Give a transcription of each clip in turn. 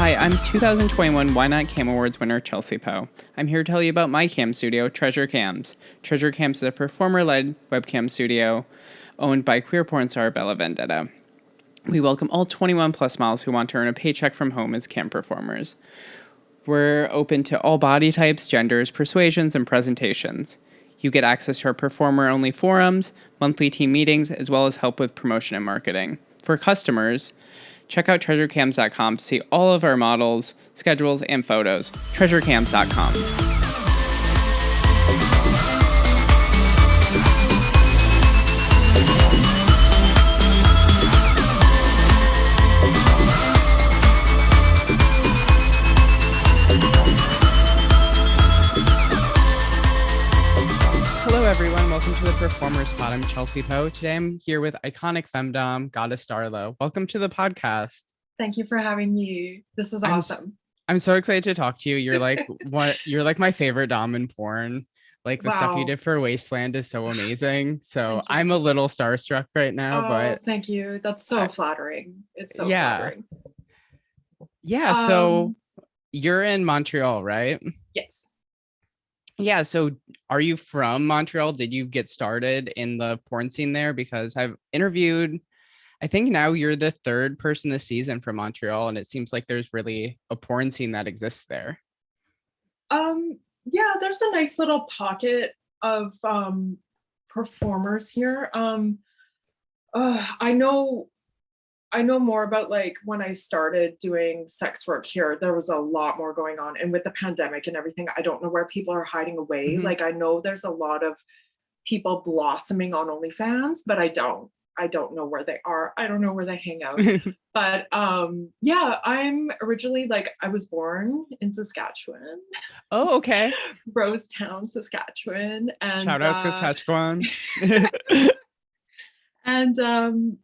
Hi, I'm 2021 Why Not Cam Awards winner Chelsea Poe. I'm here to tell you about my cam studio, Treasure Cams. Treasure Cams is a performer-led webcam studio owned by queer porn star Bella Vendetta. We welcome all 21 plus models who want to earn a paycheck from home as cam performers. We're open to all body types, genders, persuasions, and presentations. You get access to our performer-only forums, monthly team meetings, as well as help with promotion and marketing. For customers, check out treasurecams.com to see all of our models, schedules, and photos. treasurecams.com. Hello, everyone. Welcome to the Performers Pod. I'm Chelsea Poe. Today, I'm here with iconic femdom goddess Starla. Welcome to the podcast. Thank you for having me. This is awesome. I'm so excited to talk to you. You're like you're like my favorite dom in porn. Like the stuff you did for Wasteland is so amazing. So I'm a little starstruck right now, but thank you. That's so flattering. It's so flattering. Yeah. So you're in Montreal, right? Yes. Yeah. So are you from Montreal? Did you get started in the porn scene there? Because I've interviewed, I think now you're the third person this season from Montreal, and it seems like there's really a porn scene that exists there. Yeah, there's a nice little pocket of performers here. I know more about like when I started doing sex work here, there was a lot more going on. And with the pandemic and everything, I don't know where people are hiding away. Mm-hmm. Like I know there's a lot of people blossoming on OnlyFans, but I don't know where they are. I don't know where they hang out. But yeah, I'm originally I was born in Saskatchewan. Oh, okay. Rosetown, Saskatchewan. And shout out Saskatchewan. And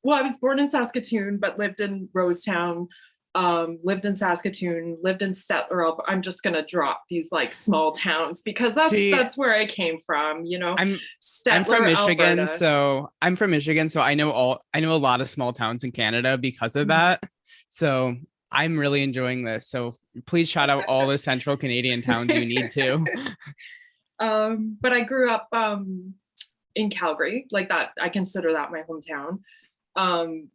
well, I was born in Saskatoon, but lived in Rosetown, lived in Saskatoon, lived in Stettler. I'm just gonna drop these like small towns because that's where I came from, you know. I'm Stettler, from Michigan, Alberta. so I know a lot of small towns in Canada because of that. So I'm really enjoying this. So please shout out all the central Canadian towns you need to. But I grew up in Calgary, like that. I consider that my hometown. And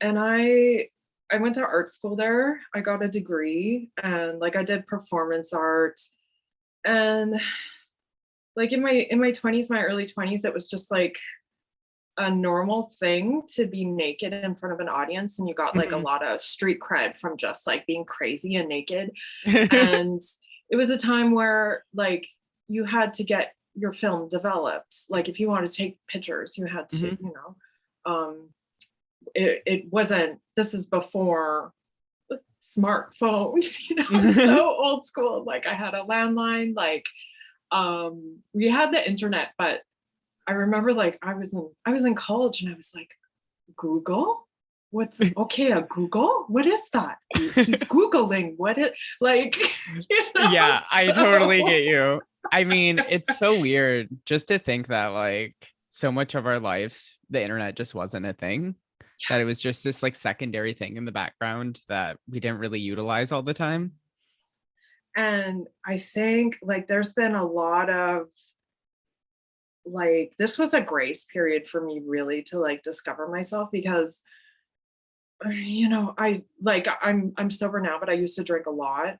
I went to art school there. I got a degree and like I did performance art. And like in my 20s, my early 20s, it was just like a normal thing to be naked in front of an audience, and you got like a lot of street cred from just like being crazy and naked. And it was a time where like you had to get your film developed. Like if you wanted to take pictures, you had to, you know, it wasn't, this is before smartphones, you know, so old school. Like I had a landline, like we had the internet, but I remember like I was in college and I was like, Google? What's a Google? What is that? He's Googling what it like, you know, yeah, I totally get you. I mean, it's so weird just to think that like so much of our lives, the internet just wasn't a thing. That it was just this like secondary thing in the background that we didn't really utilize all the time. And I think like there's been a lot of like, this was a grace period for me really to like discover myself, because you know, I'm sober now, but I used to drink a lot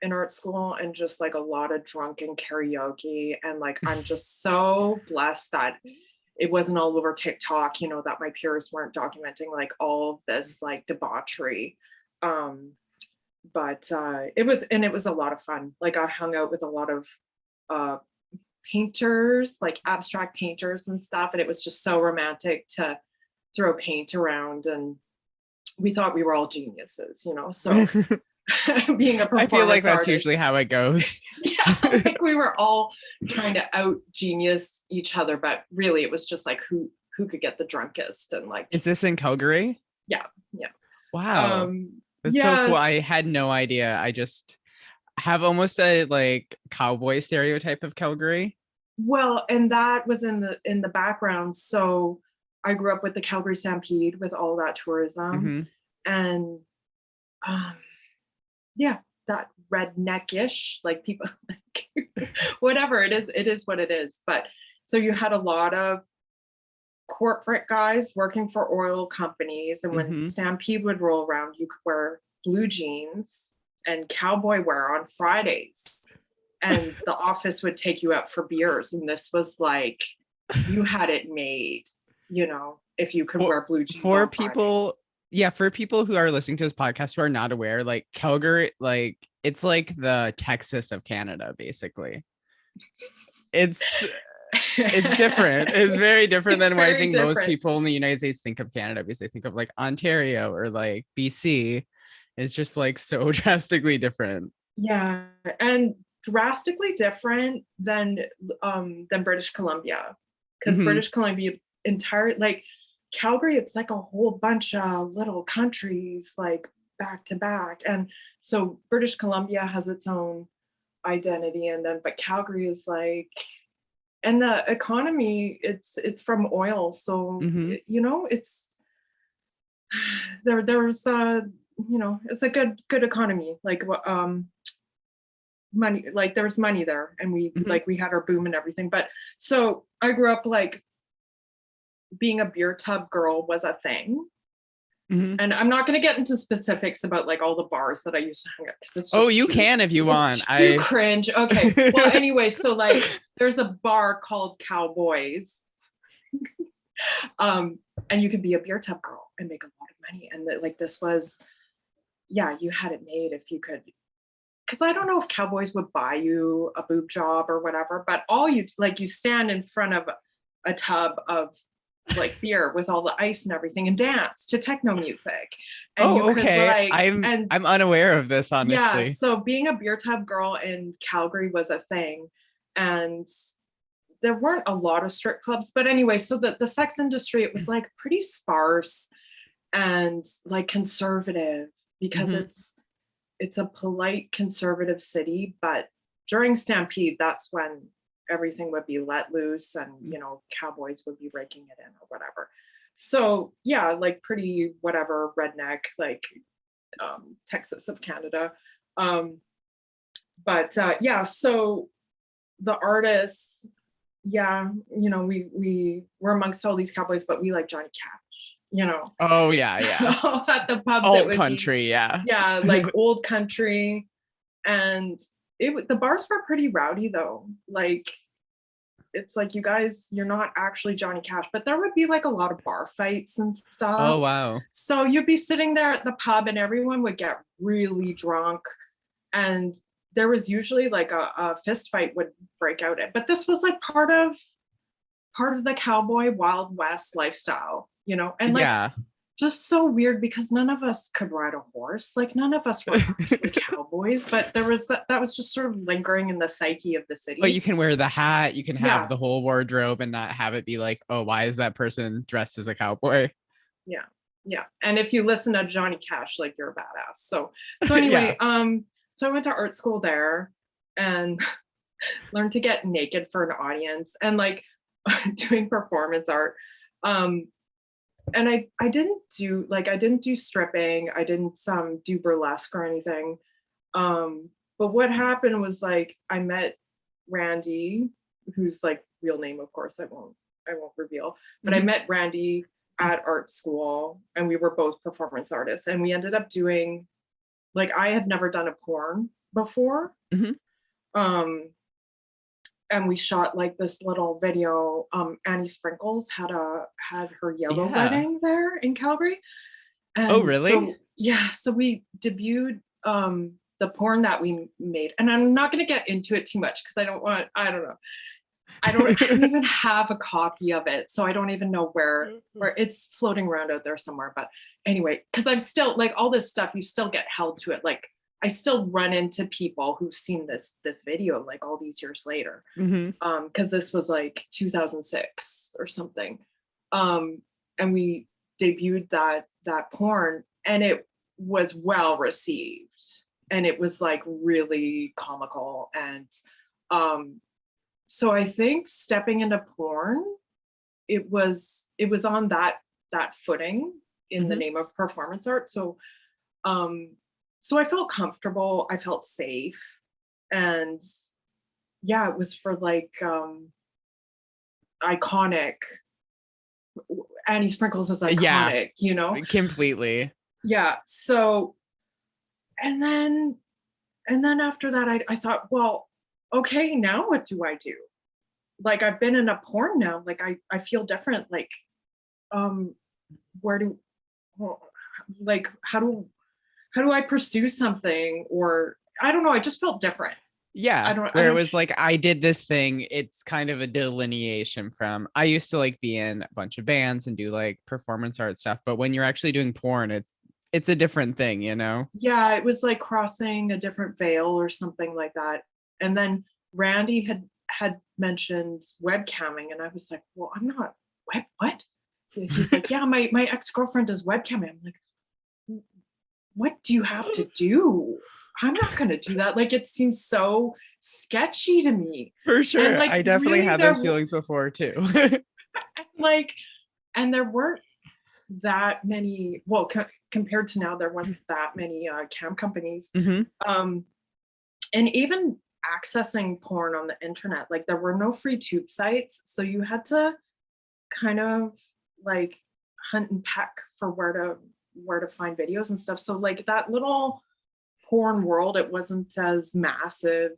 in art school and just like a lot of drunken karaoke. And like, I'm just so blessed that it wasn't all over TikTok, you know, that my peers weren't documenting like all of this like debauchery. But it was a lot of fun. Like I hung out with a lot of painters, like abstract painters and stuff. And it was just so romantic to throw paint around, and we thought we were all geniuses, you know, so being a performance I feel like that's artist, usually how it goes. yeah, like we were all trying to out genius each other, but really it was just like who could get the drunkest. And like, is this in Calgary? Yeah. Wow. That's so cool. I had no idea. I just have almost a like cowboy stereotype of Calgary. Well, and that was in the background. So I grew up with the Calgary Stampede with all that tourism. And yeah, that redneckish, like people like whatever it is what it is. But so you had a lot of corporate guys working for oil companies, and when Mm-hmm. Stampede would roll around, you could wear blue jeans and cowboy wear on Fridays, and the office would take you out for beers, and this was like you had it made, if you could For, wear blue jeans for on Friday. people, yeah, for people who are listening to this podcast who are not aware, like Calgary, like it's like the Texas of Canada, basically. It's it's different. It's very different It's than what I very think most different. people in the United States think of Canada, because they think of like Ontario or like BC. It's just like so drastically different. Yeah, and drastically different than British Columbia, because Hmm. British Columbia entire like Calgary, it's like a whole bunch of little countries like back to back, and so British Columbia has its own identity, and then but Calgary is like, and the economy, it's from oil, so Hmm. it's there's it's a good economy, like money, like there was money there, and Hmm. we had our boom and everything. But so I grew up like being a beer tub girl was a thing, Hmm. and I'm not going to get into specifics about like all the bars that I used to hang out, because Oh, you can if you want. it's too I cringe. Okay, well, anyway, so like there's a bar called Cowboys, um and you could be a beer tub girl and make a lot of money, and like this was, yeah, you had it made if you could, because I don't know if Cowboys would buy you a boob job or whatever, but all you like, you stand in front of a tub of like beer with all the ice and everything and dance to techno music, and you oh, could okay. like, I'm and I'm unaware of this, yeah, honestly. so being a beer tub girl in Calgary was a thing, and there weren't a lot of strip clubs, but anyway, so the sex industry, it was like pretty sparse and like conservative, because Hmm. it's a polite conservative city, but during Stampede, that's when everything would be let loose, and cowboys would be raking it in or whatever. So yeah, like pretty whatever redneck, like Texas of Canada. um but yeah, so the artists, yeah, we were amongst all these cowboys, but we like Johnny Cash. Oh yeah, yeah. So at the pubs it Alt would be, country, yeah. yeah, like old country. And the bars were pretty rowdy though, like it's like, you guys, you're not actually Johnny Cash, but there would be like a lot of bar fights and Oh stuff. wow. So you'd be sitting there at the pub and everyone would get really drunk, and there was usually like a fist fight would break out, but this was like part of the cowboy Wild West lifestyle, and like Yeah. just so weird, because none of us could ride a horse. Like none of us were actually cowboys, but there was that was just sort of lingering in the psyche of the But you city. can wear the hat, you can have Yeah, the whole wardrobe and not have it be like, oh, why is that person dressed as a cowboy? yeah, yeah. And if you listen to Johnny Cash, like you're a badass. So Yeah. anyway, so I went to art school there and learned to get naked for an audience, and like doing performance art. Um, and I didn't do stripping. I didn't do burlesque or anything. But what happened was like I met Randy, who's like real name, of course, I won't reveal, but I Hmm. met Randy at art school, and we were both performance artists, and we ended up doing, like, I had never done a porn before. Hmm. Um, and we shot like this little video. Annie Sprinkles had her yellow Yeah. wedding there in Calgary. Oh, And really? so yeah, so we debuted the porn that we made. And I'm not gonna get into it too much because I don't know. I don't even have a copy of it. So I don't even know where it's floating around out there somewhere. But anyway, because I'm still like, all this stuff, you still get held to it. Like I still run into people who've seen this video like all these years later. Hmm. Because this was like 2006 or something. And we debuted that porn, and it was well received, and it was like really comical. And um so I think stepping into porn, it was on that footing in the Hmm. name of performance art. So um so I felt comfortable, I felt safe, and yeah, it was for like iconic. Annie Sprinkles is Yeah, iconic, you know? completely. Yeah. So and then after that I thought, well, okay, now what do I do? Like I've been in a porn now, like I feel different. Like um where do well, like how do I pursue something? Or I don't know, I just felt different. Yeah, I where it don't was like I did this thing. It's kind of a delineation from I used to like be in a bunch of bands and do like performance art stuff, but when you're actually doing porn, it's a different thing, you know? yeah, it was like crossing a different veil or something like that. And then Randy had mentioned webcamming, and I was like, well, I'm not what? He's like, yeah, my ex-girlfriend does webcamming. I'm like, what do you have to do? I'm not gonna do that. Like it seems so sketchy to me. For And sure. like I definitely really had those feelings before too. like and there weren't that many, well, compared to now, there weren't that many cam companies. Hmm. Um, and even accessing porn on the internet, like there were no free tube sites. So you had to kind of like hunt and peck for where to find videos and stuff. So like that little porn world, it wasn't as massive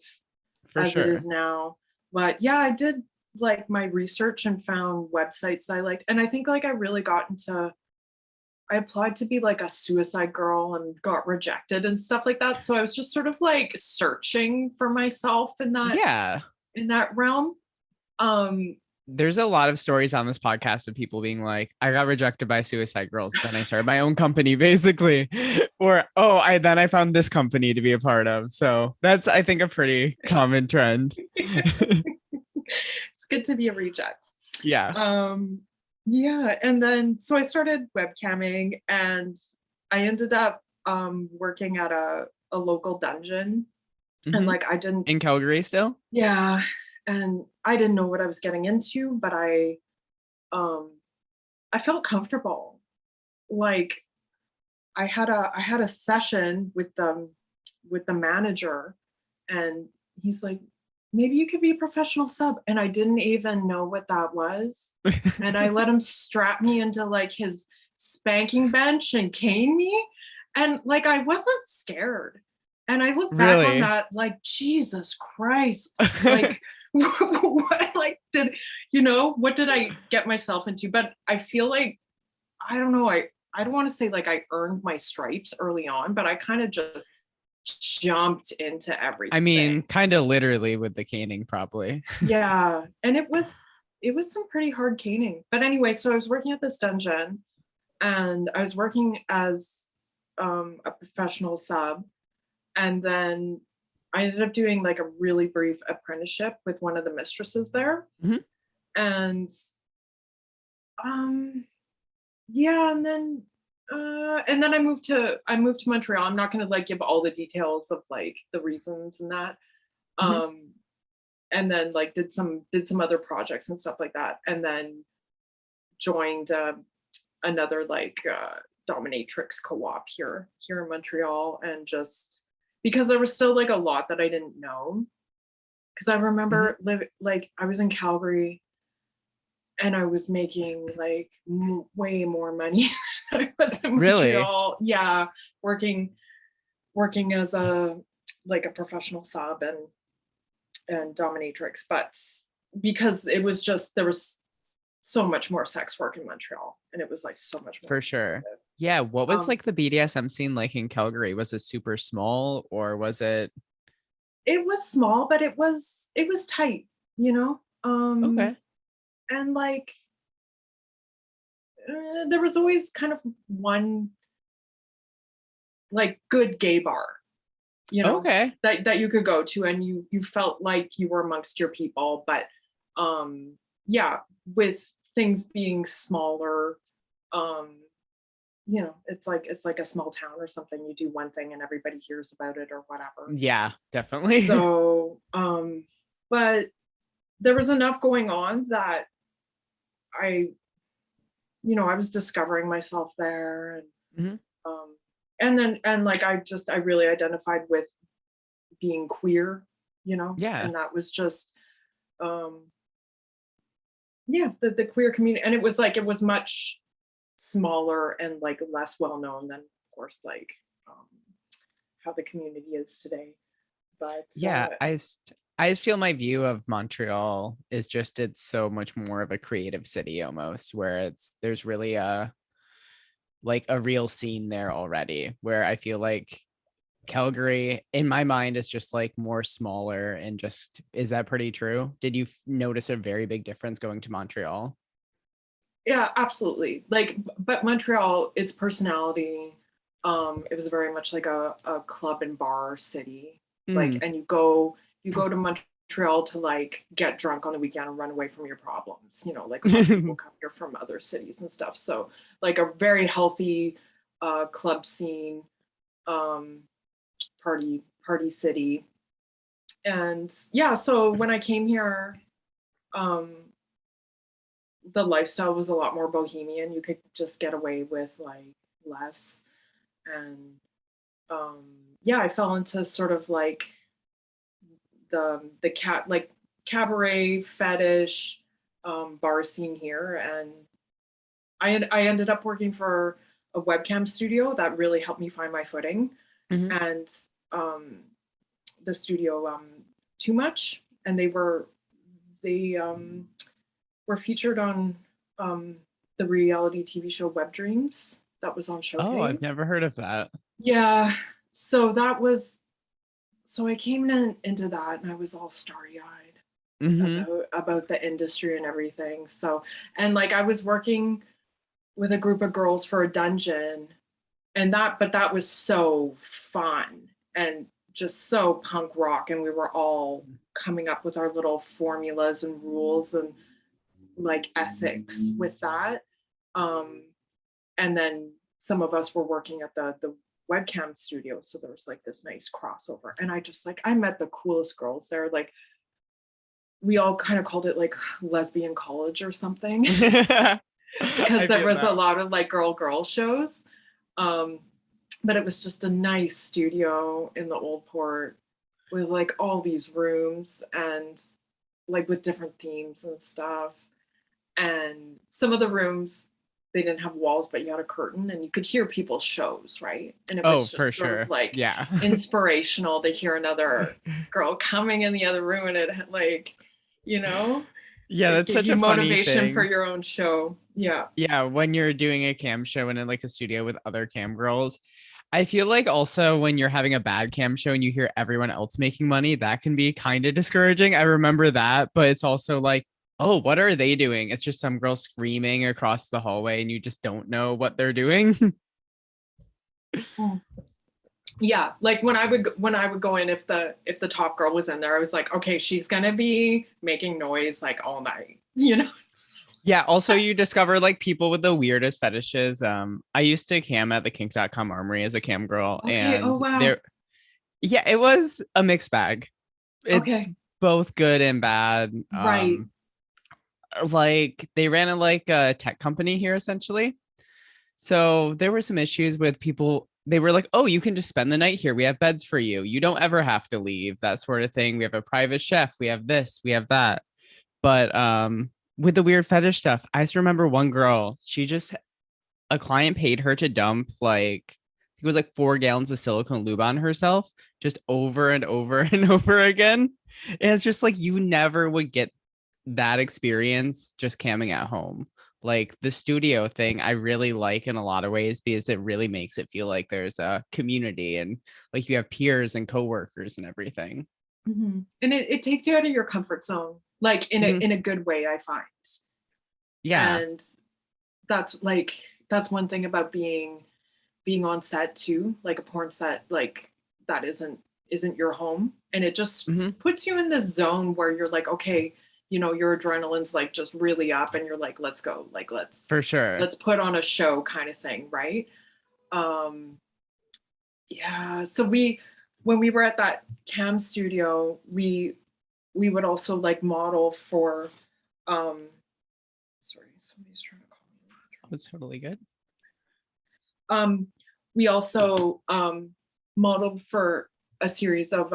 For as it sure. is now. But yeah, I did like my research and found websites I liked. And I think like I really got into, I applied to be like a suicide girl and got rejected and stuff like that. So I was just sort of like searching for myself Yeah. in that realm. Um There's a lot of stories on this podcast of people being like, I got rejected by suicide girls. Then I started my own company, basically. Or, oh, then I found this company to be a part of. So that's, I think, a pretty common trend. it's good to be a reject. Yeah. Yeah, and then so I started webcamming, and I ended up working at a local dungeon. And Hmm. like I didn't, In Calgary still? yeah, and I didn't know what I was getting into, but um I felt comfortable. Like I had a session with the manager, and he's like, maybe you could be a professional sub. And I didn't even know what that was. And I let him strap me into like his spanking bench and cane me. And like I wasn't scared. And I look back on Really? that like, Jesus Christ. Like what like did what did I get myself into? But I feel like I don't know, I don't want to say like I earned my stripes early on, but I kind of just jumped into I mean, everything. kind of literally with the caning, probably. Yeah, and it was some pretty hard caning. But anyway, so I was working at this dungeon, and I was working as a professional sub, and then I ended up doing like a really brief apprenticeship with one of the mistresses there. Mhm. And um yeah, and then I moved to Montreal. I'm not going to like give all the details of like the reasons and that. Mhm. Um and then like did some other projects and stuff like that, and then joined another like dominatrix co-op here in Montreal, and just because there was still like a lot that I didn't know, because I Mhm. remember like I was in Calgary, and I was making like way more money than I was in Really? Montreal. Yeah, working as a like a professional sub and dominatrix, but because it was just there was so much more sex work in Montreal, and it was like so much more For sure. expensive. Yeah. What was Um, like the BDSM scene like in Calgary? Was it super small or was it it was small, but it was tight, you know. okay? And like there was always kind of one like good gay bar, Okay. that you could go to, and you felt like you were amongst your people. But yeah, with things being smaller, um it's like a small town or something. You do one thing and everybody hears about it or whatever. Yeah, definitely. So but there was enough going on that I I was discovering myself there, and Mhm. um and like I really identified with being queer, Yeah. and that was just um yeah, the queer community. And it was much smaller and like less well known than, of course, like um how the community is today. But Yeah, I just feel my view of Montreal is just it's so much more of a creative city almost, where there's really a real scene there already, where I feel like Calgary in my mind is just like more smaller and just is that pretty true? Did you notice a very big difference going to Montreal? yeah, absolutely. Like, but Montreal, its personality, it was very much like a club and bar city. Like, Mm. and you go to Montreal to like get drunk on the weekend and run away from your problems. Like a lot of people come here from other cities and stuff. So like a very healthy club scene, um, party city. And yeah, so when I came here, um, the lifestyle was a lot more bohemian. You could just get away with like less. And um yeah, I fell into sort of like the cat like cabaret fetish bar scene here. And I ended up working for a webcam studio that really helped me find my footing. Mhm. And um the studio Too Much, and they were featured on um, the reality TV show Web Dreams that was on Oh, Showcase. I've never heard of that. Yeah, so that was so I came into that and I was all starry-eyed Hmm. about the industry and everything. So, and like I was working with a group of girls for a dungeon, and that was so fun and just so punk rock, and we were all coming up with our little formulas and rules and like ethics with that. Um, and then some of us were working at the webcam studio, so there was like this nice crossover. And I met the coolest girls there. Like we all kind of called it like lesbian college or something because I there feel was a that. lot of like girl shows. Um, but it was just a nice studio in the old port with like all these rooms and like with different themes and stuff. And some of the rooms, they didn't have walls, but you had a curtain and you could hear people's shows, right? And it Oh, was for just sort of sure. like Yeah. inspirational to hear another girl coming in the other room, and it like, you know, Yeah, it that's gave such you a funny motivation for thing. your own show. Yeah. Yeah, when you're doing a cam show and in like a studio with other cam girls, I feel like also when you're having a bad cam show and you hear everyone else making money, that can be kind of discouraging. I remember that, but it's also like, oh, what are they doing? It's just some girl screaming across the hallway and you just don't know what they're doing. Mm. Yeah, like when I would go in, if the top girl was in there, I was like, okay, she's gonna be making noise like all night. Yeah, also you discover like people with the weirdest fetishes. I used to cam at the kink.com armory as a cam girl Okay. Oh and wow. there yeah, it was a mixed bag. It's Okay. both good and bad. Right. Like they ran a tech company here essentially. So there were some issues with people. They were like, "Oh, you can just spend the night here. We have beds for you. You don't ever have to leave." That sort of thing. We have a private chef. We have this. We have that. But with the weird fetish stuff, I just remember one girl. She just a client paid her to dump like it was like 4 gallons of silicone lube on herself just over and over and over again. And it's just like you never would get that experience just camming at home. Like the studio thing, I really like in a lot of ways because it really makes it feel like there's a community and like you have peers and coworkers and everything. And it takes you out of your comfort zone, like in a Mhm. in a good way, I find. Yeah. And that's like that's one thing about being on set too, like a porn set, like that isn't your home. And it just Hmm. puts you in this zone where you're like, okay, your adrenaline's like just really up and you're like, let's go, like For sure. let's put on a show kind of thing, right? Um yeah, so when we were at that cam studio, we would also like model for um sorry, somebody's trying to call me. That's totally good. Um we also modeled for a series of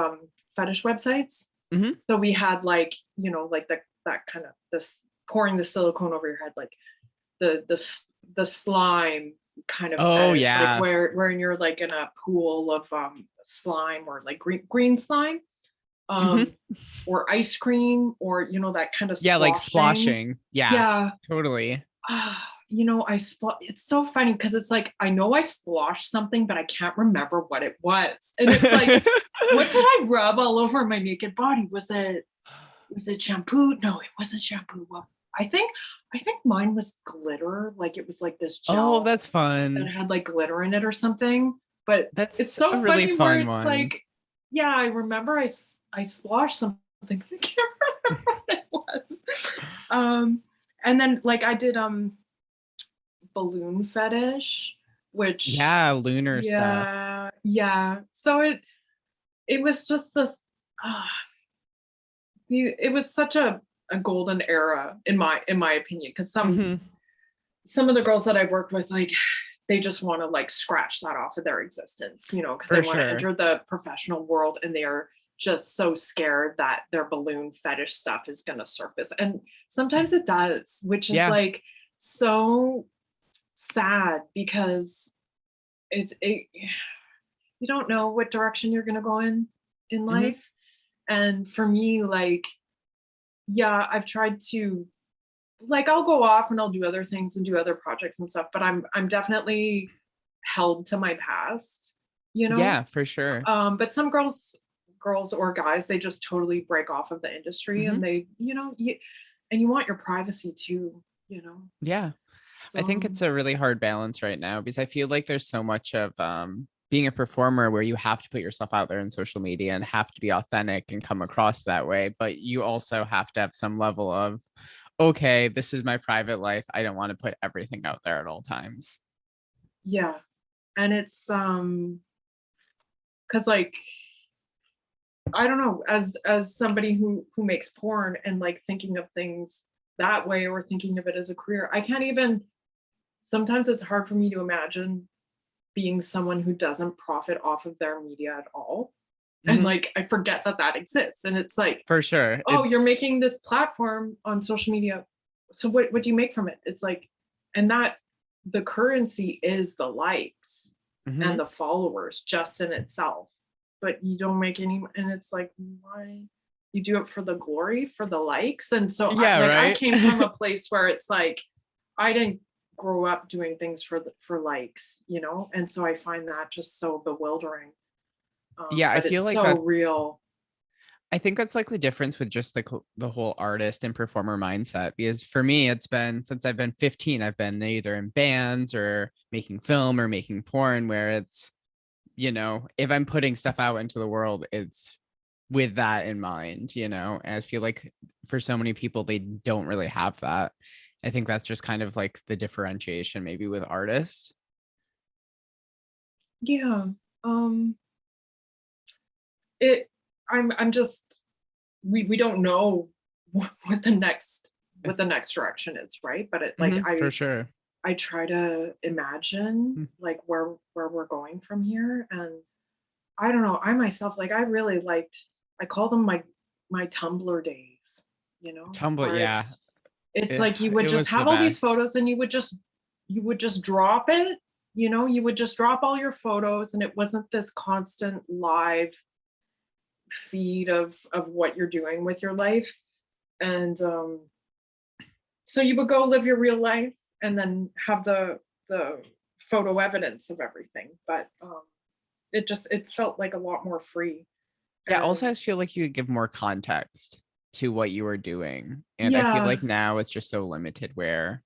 fetish websites. Mhm. So we had like, you know, like that kind of this pouring the silicone over your head, like the slime kind of Oh fetish, like yeah. where you're like in a pool of slime, or like green slime, Mhm. or ice cream, or you know, that kind of Yeah, like splashing. splashing. Yeah, Yeah. totally. You know, it's so funny because it's like I know I splashed something, but I can't remember what it was. And it's like, what did I rub all over my naked body? Was it shampoo? No, it wasn't shampoo. Well, I think mine was glitter. Like it was like this Oh, gel that's that fun. had like glitter in it or something. But it's That's so a really funny where fun it's one. like, yeah, I remember I sloshed something. I can't remember what it was. Um, and then like I did balloon fetish, which, Yeah, lunar stuff. yeah, yeah. So it was just this. Uh, it was such a golden era in my opinion, because Mhm. some of the girls that I've worked with, like they just want to like scratch that off of their existence, you know, because they For want to sure. enter the professional world and they are just so scared that their balloon fetish stuff is going to surface. And sometimes it does, which is Yeah. like so sad because it you don't know what direction you're going to go in Mhm. life. And for me, like, yeah, I've tried to, like, I'll go off and I'll do other things and do other projects and stuff, but I'm definitely held to my past, you know. Yeah, for sure. But some girls or guys, they just totally break off of the industry, and Mhm. they, you know, you want your privacy too, you know. Yeah. I think So it's a really hard balance right now because I feel like there's so much of being a performer where you have to put yourself out there in social media and have to be authentic and come across that way, but you also have to have some level of, okay, this is my private life. I don't want to put everything out there at all times. yeah, and it's because like I don't know, as somebody who makes porn and like thinking of things that way, or thinking of it as a career, I can't even, sometimes it's hard for me to imagine being someone who doesn't profit off of their media at all. And Mhm. like I forget that that exists, and it's like, For sure. oh, you're making this platform on social media, so what do you make from it? It's like, and that the currency is the likes and Mhm. the followers just in itself, but you don't make any, and it's like, why? You do it for the glory, for the likes. And so Yeah, I right. came from a place where it's like I didn't grow up doing things for likes, you know, and so I find that just so bewildering. Yeah, I But feel it's like so that's real. I think that's like the difference with just the whole artist and performer mindset. Because for me, it's been since I've been 15, I've been either in bands or making film or making porn, where it's, if I'm putting stuff out into the world, it's with that in mind, and I feel like for so many people, they don't really have that. I think that's just kind of like the differentiation maybe with artists. Yeah. Um, it I'm just, we don't know what the next direction is, right? But it like For sure. I try to imagine Mm. like where we're going from here. And I don't know, I myself, like I really liked, I call them my Tumblr days, you know, Tumblr, where yeah, it's it, like you would it just was the have all these best. photos and you would just drop it, you know, you would just drop all your photos, and it wasn't this constant live feed of what you're doing with your life. And so you would go live your real life and then have the photo evidence of everything. But it felt like a lot more free. Yeah, And also I just feel like you could give more context to what you were doing. And I feel yeah. like now it's just so limited where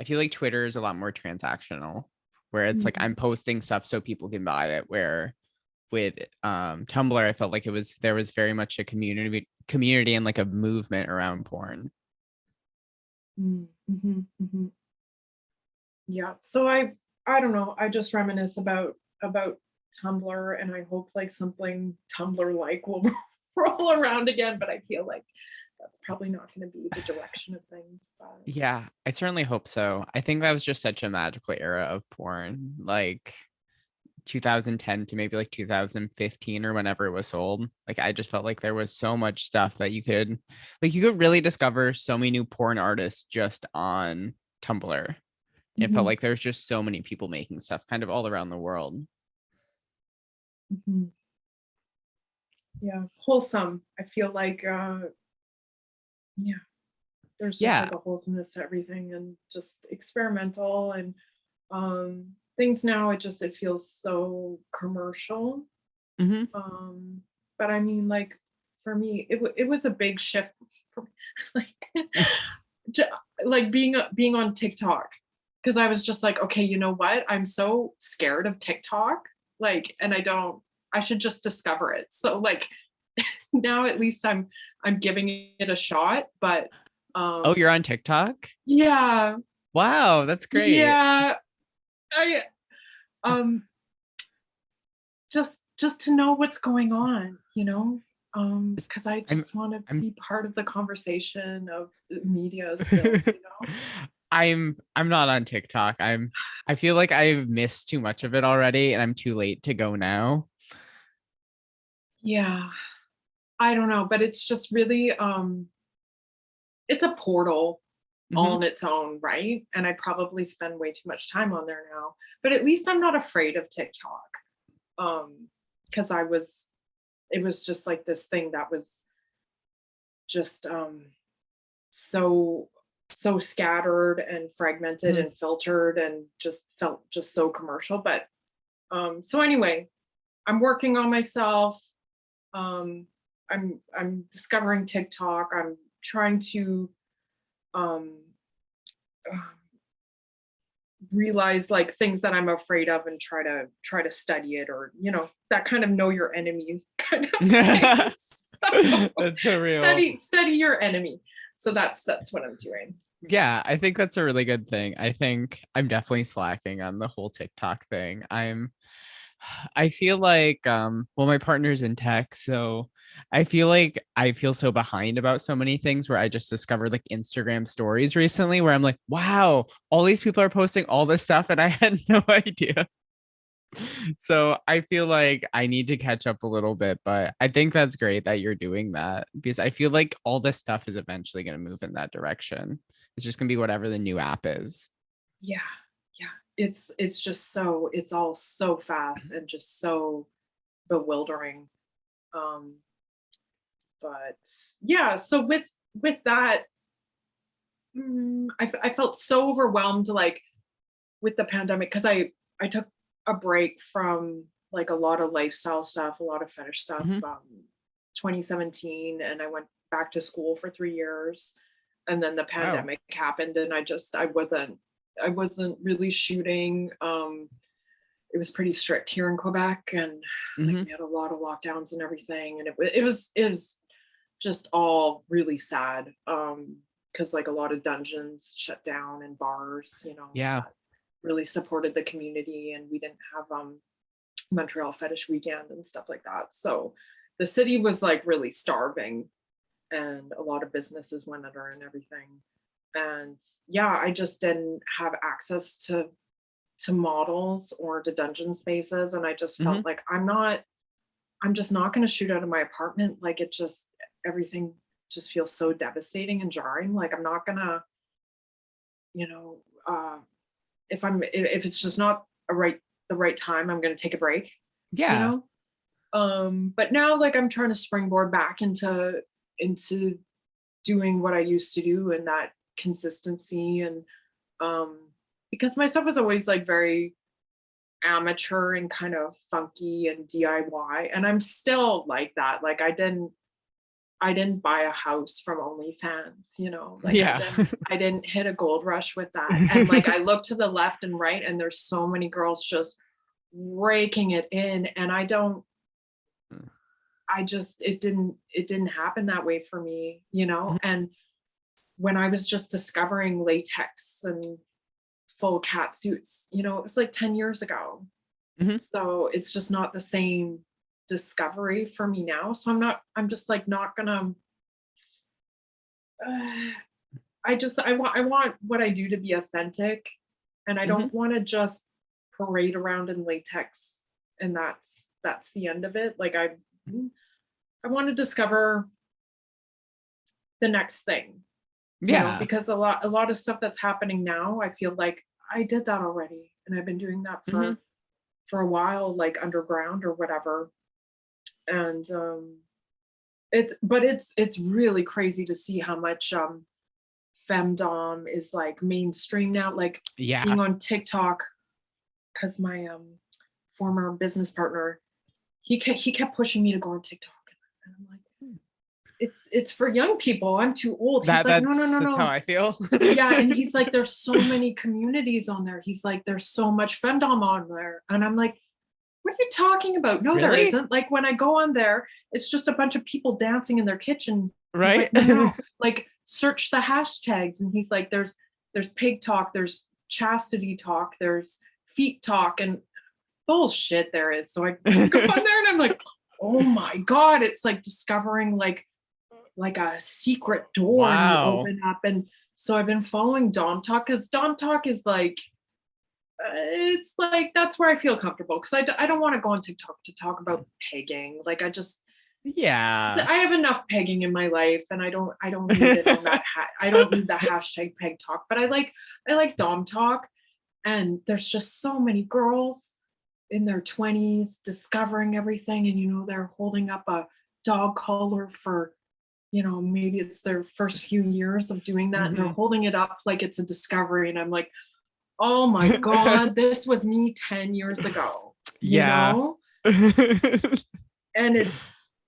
I feel like Twitter is a lot more transactional, where it's like I'm Mhm. posting stuff so people can buy it. Where with Tumblr, I felt like there was very much a community and like a movement around porn. Mhm, mhm. Yeah. So I don't know. I just reminisce about Tumblr, and I hope like something Tumblr like will roll around again. But I feel like that's probably not going to be the direction of things. But Yeah, I certainly hope so. I think that was just such a magical era of porn. Like 2010 to maybe like 2015 or whenever it was sold. Like I just felt like there was so much stuff that you could really discover so many new porn artists just on Tumblr. It felt Mhm, like there's just so many people making stuff kind of all around the world. mhm. Yeah, wholesome. I feel like, yeah, there's just Yeah. like a wholesomeness to everything and just experimental and things now. It feels so commercial. Hmm. Um, but I mean, like for me, it was a big shift for me. like j- like being on TikTok because I was just like, okay, you know what? I'm so scared of TikTok, like, and I should just discover it. So like now at least I'm giving it a shot, but Oh, um you're on TikTok? yeah, Wow, that's great. yeah, I um just to know what's going on, because I I'm just want to I'm be part of the conversation of the media still. I'm not on TikTok. I feel like I've missed too much of it already and I'm too late to go now. Yeah, I don't know, but it's just really it's a portal all Hmm. on its own, right? And I probably spend way too much time on there now, but at least I'm not afraid of TikTok. Because it was just like this thing that was just so so scattered and fragmented Hmm. and filtered and just felt just so commercial. But so anyway, I'm working on myself. um I'm discovering TikTok. I'm trying to um realize like things that I'm afraid of and try to study it, or that kind of know your enemy kind of thing. So That's so real. study your enemy. So that's what I'm doing. Yeah, I think that's a really good thing. I think I'm definitely slacking on the whole TikTok thing. I feel like well my partner's in tech, so I feel like I feel so behind about so many things where I just discovered like Instagram stories recently where I'm like, wow, all these people are posting all this stuff and I had no idea. So I feel like I need to catch up a little bit, but I think that's great that you're doing that because I feel like all this stuff is eventually going to move in that direction. It's just going to be whatever the new app is. Yeah, yeah. It's just so it's all so fast and just so bewildering. Um, but yeah, so with that, I felt so overwhelmed, like with the pandemic, because I took a break from like a lot of lifestyle stuff, a lot of fetish stuff, Hmm. 2017, and I went back to school for 3 years, and then the Wow. pandemic happened, and I wasn't really shooting. It was pretty strict here in Quebec, and like Hmm. we had a lot of lockdowns and everything, and it was just all really sad. Because like a lot of dungeons shut down and bars, Yeah. that really supported the community, and we didn't have Montreal Fetish Weekend and stuff like that. So the city was like really starving, and a lot of businesses went under and everything. And yeah, I just didn't have access to models or to dungeon spaces, and I just Hmm. felt like I'm just not going to shoot out of my apartment. Like it just everything just feels so devastating and jarring. Like I'm not gonna, you know, if it's just not the right time, I'm gonna take a break, you Yeah. know. But now like I'm trying to springboard back into doing what I used to do, and that consistency, and um because my stuff was always like very amateur and kind of funky and DIY, and I'm still like that. Like I didn't buy a house from OnlyFans, like I Yeah. didn't I didn't hit a gold rush with that. And like I look to the left and right, and there's so many girls just raking it in, and I just it didn't happen that way for me, and when I was just discovering latex and full cat suits, it was like 10 years ago. Hmm. So it's just not the same discovery for me now. So I'm just like not gonna uh, I want what I do to be authentic, and I Hmm. don't want to just parade around in latex and that's the end of it. Like I want to discover the next thing, Yeah. because a lot of stuff that's happening now, I feel like I did that already, and I've been doing that Hmm. for a while, like underground or whatever. And it's really crazy to see how much femdom is like mainstream now, like Yeah. being on TikTok, because my former business partner, he kept pushing me to go on TikTok, and I'm like, it's for young people. I'm too old. He's like, no, no, no, That's how no. I feel. Yeah, and he's like, there's so many communities on there. He's like, there's so much femdom on there, and I'm like, what are you talking about? No, there Really? isn't. Like when I go on there, it's just a bunch of people dancing in their kitchen. He's Right? like, no, no, no. Like search the hashtags, and he's like, there's pig talk, there's chastity talk, there's feet talk, and bullshit there is. So I go on there and I'm like, oh my God, it's like discovering like a secret door, and you Wow. open up. And so I've been following Dom Talk, because Dom Talk is like, it's like that's where I feel comfortable, because I don't want to go on TikTok to talk about pegging. Like Yeah. I have enough pegging in my life, and I don't need it on that I don't need the hashtag peg talk. But I like Dom Talk, and there's just so many girls in their 20s discovering everything, and they're holding up a dog collar for, maybe it's their first few years of doing that, and they're Mhm. holding it up like it's a discovery, and I'm like, oh my God, this was me 10 years ago, Yeah. and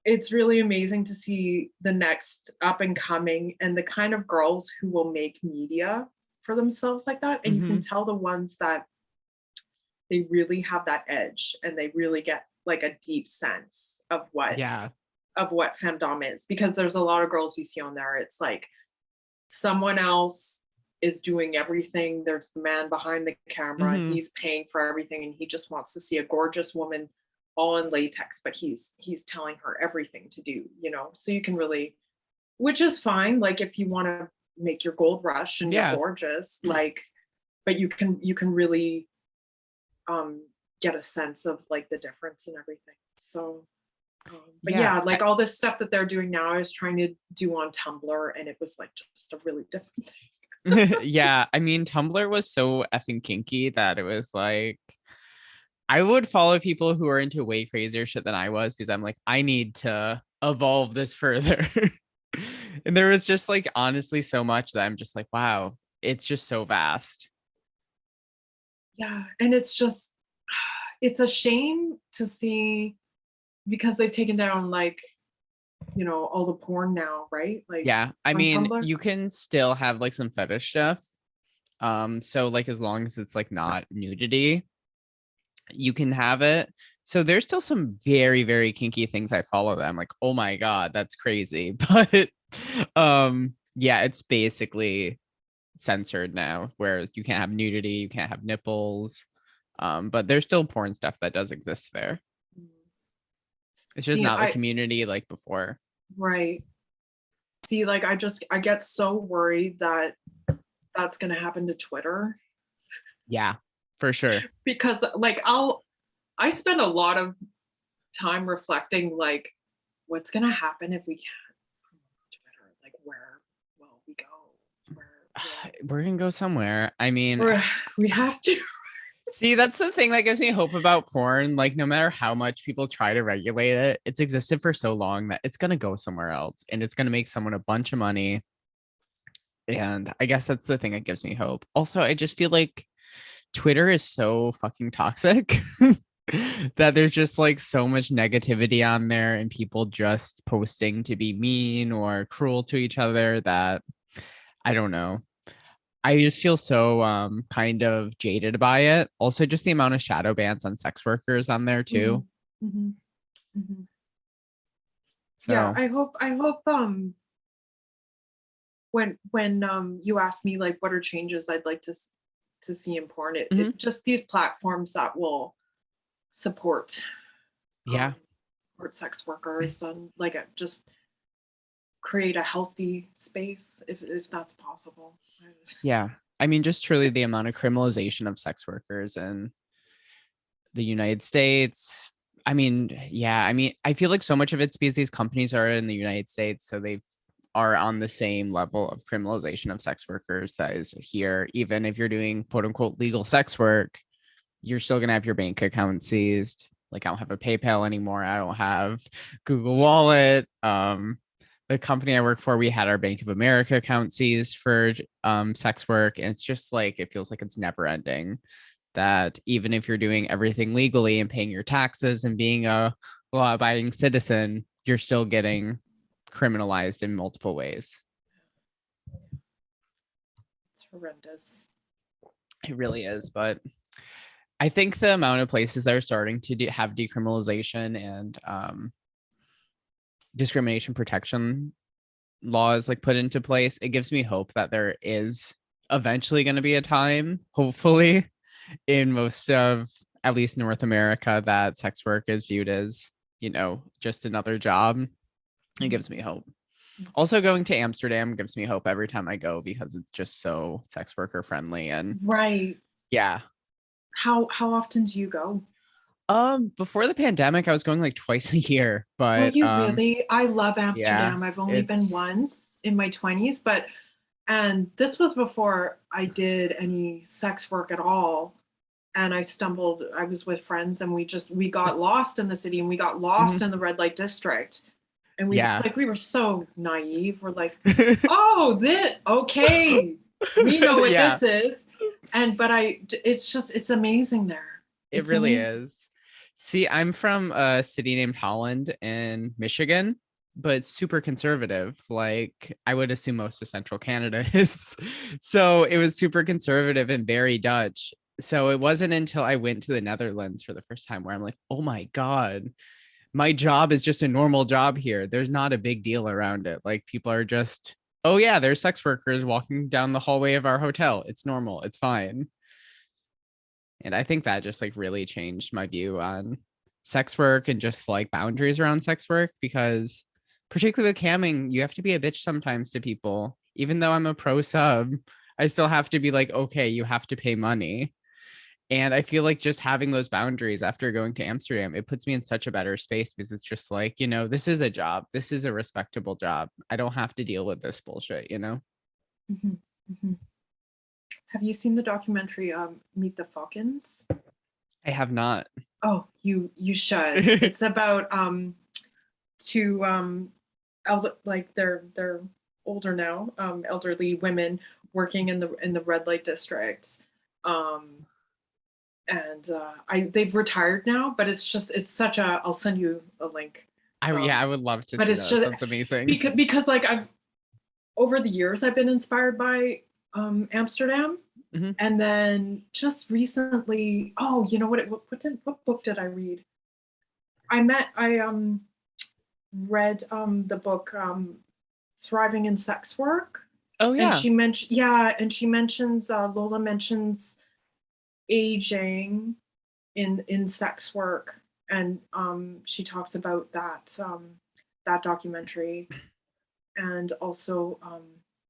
it's really amazing to see the next up and coming, and the kind of girls who will make media for themselves like that. And you can Hmm. tell the ones that they really have that edge, and they really get like a deep sense Yeah. of what femdom is, because there's a lot of girls you see on there, it's like someone else is doing everything. There's the man behind the camera, and Hmm. he's paying for everything, and he just wants to see a gorgeous woman all in latex, but he's telling her everything to do. So you can really, which is fine, like if you want to make your gold rush and you're Yeah. gorgeous, like, but you can really um get a sense of like the difference and everything. So but Yeah. yeah, like all this stuff that they're doing now, I was trying to do on Tumblr, and it was like just a really different Yeah. I mean, Tumblr was so effing kinky that it was like I would follow people who are into way crazier shit than I was because I'm like, I need to evolve this further. And there was just like honestly so much that I'm just like, wow, it's just so vast. Yeah, and it's a shame to see, because they've taken down like, all the porn now, right? Like Yeah. I on mean, Tumblr. you can still have like some fetish stuff. So like as long as it's like not nudity, you can have it. So there's still some very, very kinky things I follow that I'm like, oh my God, that's crazy. But yeah, it's basically censored now where you can't have nudity, you can't have nipples. But there's still porn stuff that does exist there. Mm. It's just See, not the community like before. right. See, like I get so worried that that's going to happen to Twitter, Yeah, for sure. because like I spend a lot of time reflecting, like what's going to happen if we can't promote Twitter, like where will we go, We're gonna go somewhere. I mean, where we have to. see, that's the thing that gives me hope about porn. Like, no matter how much people try to regulate it, it's existed for so long that it's gonna go somewhere else and it's gonna make someone a bunch of money. And I guess that's the thing that gives me hope. Also, I just feel like Twitter is so fucking toxic that there's just like so much negativity on there and people just posting to be mean or cruel to each other that I don't know. I just feel so kind of jaded by it. Also, just the amount of shadow bans on sex workers on there too. Mhm, mhm, mhm. Yeah, So I hope when you ask me like what are changes I'd like to see in porn, mhm. it just these platforms that will support Yeah, um support sex workers, and like just create a healthy space, if that's possible. yeah. I mean, just truly the amount of criminalization of sex workers and the United States. I mean, yeah, I mean, I feel like so much of it's because these companies are in the United States, so they are on the same level of criminalization of sex workers that is here. Even if you're doing quote unquote legal sex work, you're still gonna have your bank account seized. Like I don't have a PayPal anymore. I don't have Google Wallet. The company I work for, we had our Bank of America account seized for sex work, and it's just like it feels like it's never ending. That even if you're doing everything legally and paying your taxes and being a law-abiding citizen, you're still getting criminalized in multiple ways. It's horrendous. It really is, but I think the amount of places that are starting to have decriminalization and discrimination protection laws like put into place, it gives me hope that there is eventually going to be a time, hopefully, in most of at least North America, that sex work is viewed as, just another job. It gives me hope. Also, going to Amsterdam gives me hope every time I go because it's just so sex worker friendly. And Right. yeah. How often do you go? Before the pandemic, I was going like twice a year, Will but you really? I love yeah, Amsterdam. I've only been it's once in my 20s, and this was before I did any sex work at all. And I was with friends and we got lost in the city and we got lost mhm, in the red light district. And yeah. we were so naive. We're like, oh, okay, we know what Yeah, this is. It's amazing there. it It's really amazing. is. See, I'm from a city named Holland in Michigan, but super conservative. Like I would assume most of central Canada is. So it was super conservative and very Dutch. So it wasn't until I went to the Netherlands for the first time where I'm like, oh my God, my job is just a normal job here. There's not a big deal around it. Like people are just, oh yeah, there's sex workers walking down the hallway of our hotel. It's normal. It's fine. And I think that just like really changed my view on sex work and just like boundaries around sex work because particularly with camming, you have to be a bitch sometimes to people. Even though I'm a pro sub, I still have to be like, okay, you have to pay money. And I feel like just having those boundaries after going to Amsterdam, it puts me in such a better space because it's just like, this is a job. This is a respectable job. I don't have to deal with this bullshit. Mhm, mhm. Have you seen the documentary Meet the Falcons? I have not. Oh, you should. It's about two they're older now, elderly women working in the red light district. Um and they've retired now, but it's such a I'll send you a link. Yeah, Um I would love to but see it's that. That just sounds amazing. because like I've over the years I've been inspired by Amsterdam. Mhm. And then just recently, oh, you know what book did I read? I read the book Thriving in Sex Work. Oh And yeah. she mentions Lola mentions aging in sex work. And she talks about that documentary and also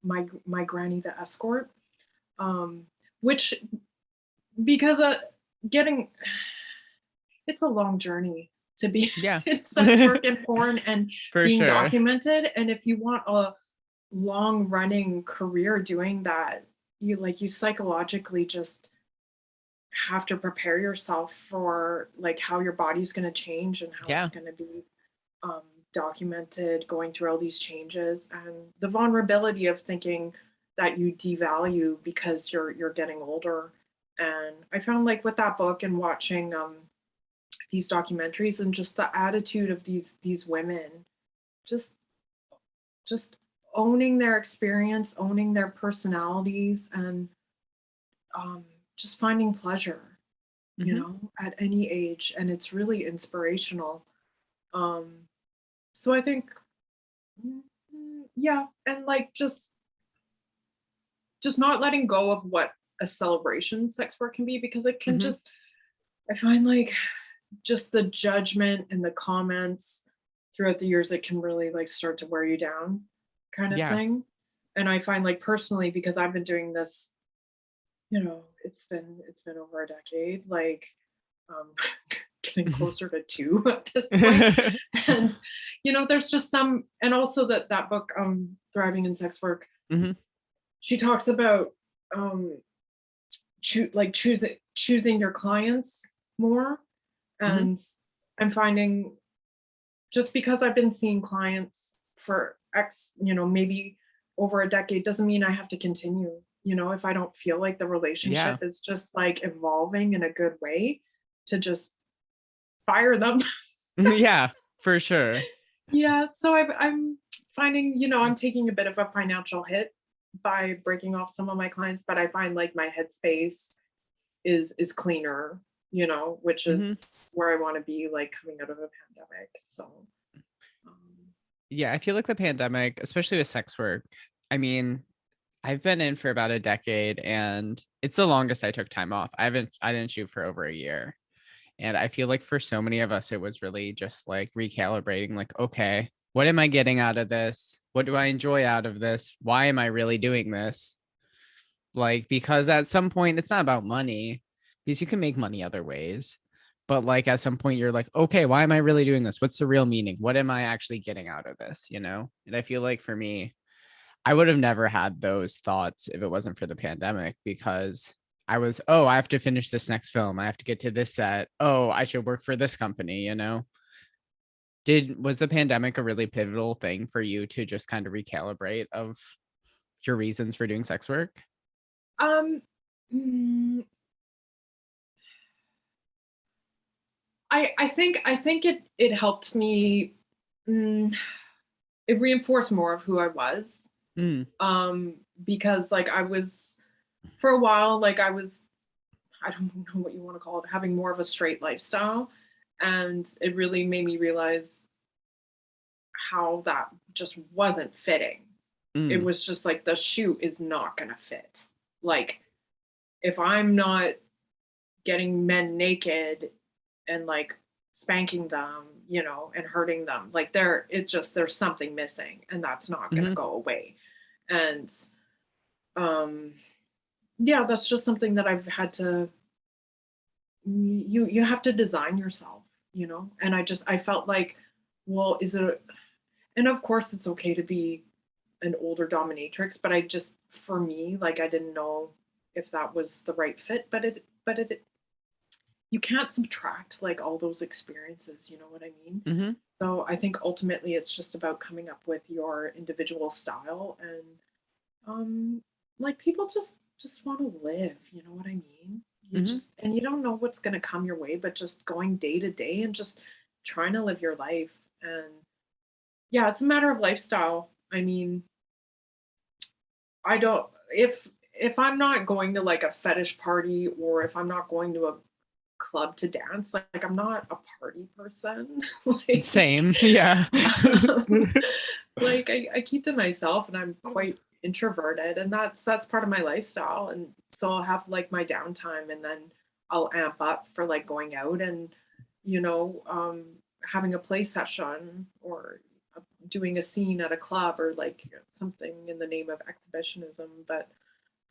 my granny the escort. Um which because getting it's a long journey to be Yeah. in sex work and porn and For being sure. documented. And if you want a long running career doing that, you psychologically just have to prepare yourself for like how your body's going to change and how it's Yeah. going to be um, documented going through all these changes and the vulnerability of thinking that you devalue because you're getting older. And I found like with that book and watching these documentaries and just the attitude of these women just just owning their experience, owning their personalities, and um, just finding pleasure, Hmm. at any age. And it's really inspirational. Um, so I think, yeah, and like just not letting go of what a celebration sex work can be because it can Hmm. just, I find like just the judgment and the comments throughout the years, it can really like start to wear you down kind of Yeah. thing. And I find like personally, because I've been doing this, it's been over a decade, like um, getting closer to two at this point. And there's just some, and also that book, Thriving in Sex Work, Hmm. she talks about um choosing your clients more. Hmm. And I'm finding, just because I've been seeing clients for maybe over a decade, doesn't mean I have to continue. If I don't feel like the Yeah. relationship is just like evolving in a good way, to just fire them. Yeah, for sure. Yeah, so I'm finding, I'm taking a bit of a financial hit by breaking off some of my clients, but I find like my headspace is cleaner, which is Hmm. where I want to be, like coming out of a pandemic. So um, Yeah, I feel like the pandemic, especially with sex work, I mean, I've been in for about a decade and it's the longest I took time off. I didn't shoot for over a year. And I feel like for so many of us, it was really just like recalibrating, like, okay, what am I getting out of this? What do I enjoy out of this? Why am I really doing this? Like, because at some point, it's not about money, because you can make money other ways. But like at some point, you're like, okay, why am I really doing this? What's the real meaning? What am I actually getting out of this? And I feel like for me, I would have never had those thoughts if it wasn't for the pandemic, because I have to finish this next film. I have to get to this set. Oh, I should work for this company. Was the pandemic a really pivotal thing for you to just kind of recalibrate of your reasons for doing sex work? um mm, I think it helped me. mm, it reinforced more of who I was. Mm, Because like I was, for a while, like I don't know what you want to call it, having more of a straight lifestyle. And it really made me realize how that just wasn't fitting. It mm, was just like the shoe is not going to fit. Like, if I'm not getting men naked and like spanking them, and hurting them, like there's something missing, and that's not going to mhm, go away. And um yeah, that's just something that I've had to, you have to design yourself, and I felt like, well, is it, and of course it's okay to be an older dominatrix, but I just, for me, like I didn't know if that was the right fit. But it you can't subtract like all those experiences, you know what I mean? mhm, So I think ultimately it's just about coming up with your individual style. And um like people just want to live, you know what I mean? You mhm. just, and you don't know what's going to come your way, but just going day to day and just trying to live your life. And yeah, it's a matter of lifestyle. I mean, I don't, if I'm not going to like a fetish party, or if I'm not going to a club to dance, like I'm not a party person. like Same. Yeah. um, like I keep to myself, and I'm quite introverted, and that's part of my lifestyle. And so I'll have like my downtime, and then I'll amp up for like going out and you know um having a play session, or doing a scene at a club, or like something in the name of exhibitionism. But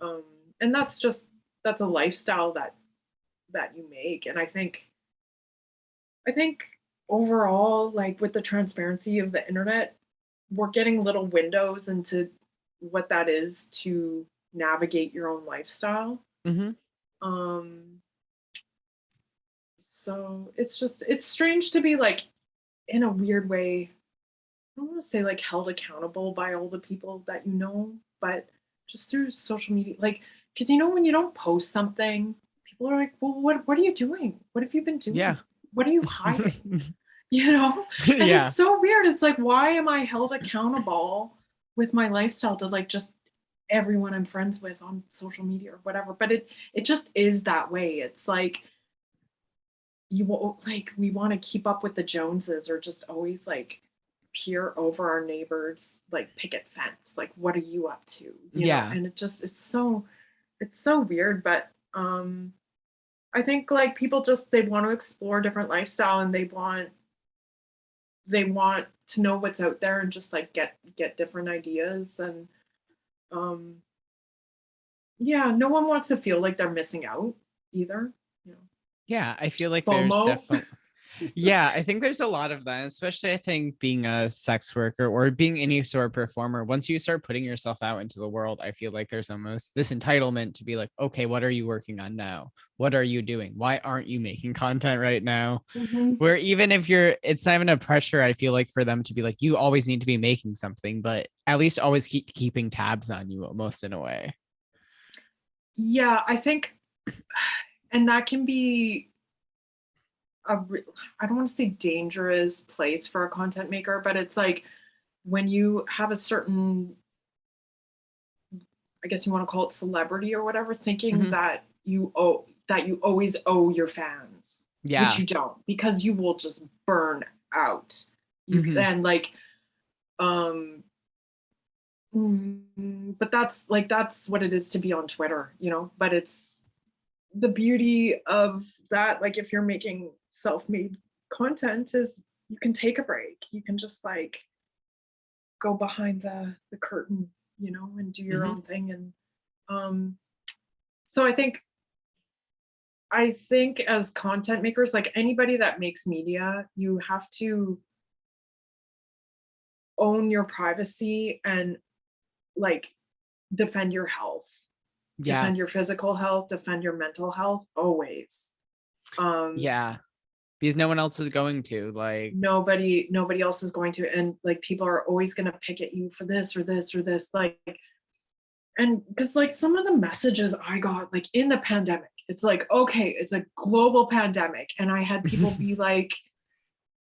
um and that's a lifestyle that you make. And I think overall, like with the transparency of the internet, we're getting little windows into what that is to navigate your own lifestyle. Mhm. Um, so it's strange to be like, in a weird way, I don't want to say like held accountable by all the people that but just through social media, like, because when you don't post something, people are like, well, what are you doing? What have you been doing? Yeah. What are you hiding? you know and it's Yeah. so weird. It's like, why am I held accountable with my lifestyle to like just everyone I'm friends with on social media or whatever? But it just is that way. It's like, we want to keep up with the Joneses, or just always like peer over our neighbors like picket fence, like what are you up to? Yeah. And it's so weird. But I think like people just, they want to explore different lifestyle, and they want to know what's out there, and just like get different ideas. And um yeah, no one wants to feel like they're missing out either. Yeah, I feel like there's FOMO. definitely. Yeah, I think there's a lot of that, especially I think being a sex worker or being any sort of performer. Once you start putting yourself out into the world, I feel like there's almost this entitlement to be like, okay, what are you working on now? What are you doing? Why aren't you making content right now? Mhm. Where even if it's not even a pressure, I feel like for them to be like, you always need to be making something, but at least always keeping tabs on you almost in a way. Yeah, I think, and that can be I don't want to say dangerous place for a content maker, but it's like when you have a certain, I guess you want to call it celebrity or whatever, thinking Mhm. that you always owe your fans, which Yeah. you don't, because you will just burn out. You Mhm. and like um but that's what it is to be on Twitter, you know, but it's the beauty of that, like if you're making self-made content, is you can take a break, you can just like go behind the curtain, you know, and do your Mhm. own thing. And um so I think as content makers, like anybody that makes media, you have to own your privacy and like defend your health, Yeah. defend your physical health, defend your mental health always. um Yeah. Because no one else is going to like. nobody else is going to, and like people are always going to pick at you for this or this or this, like, and because like some of the messages I got like in the pandemic, it's like, okay, it's a global pandemic, and I had people be like,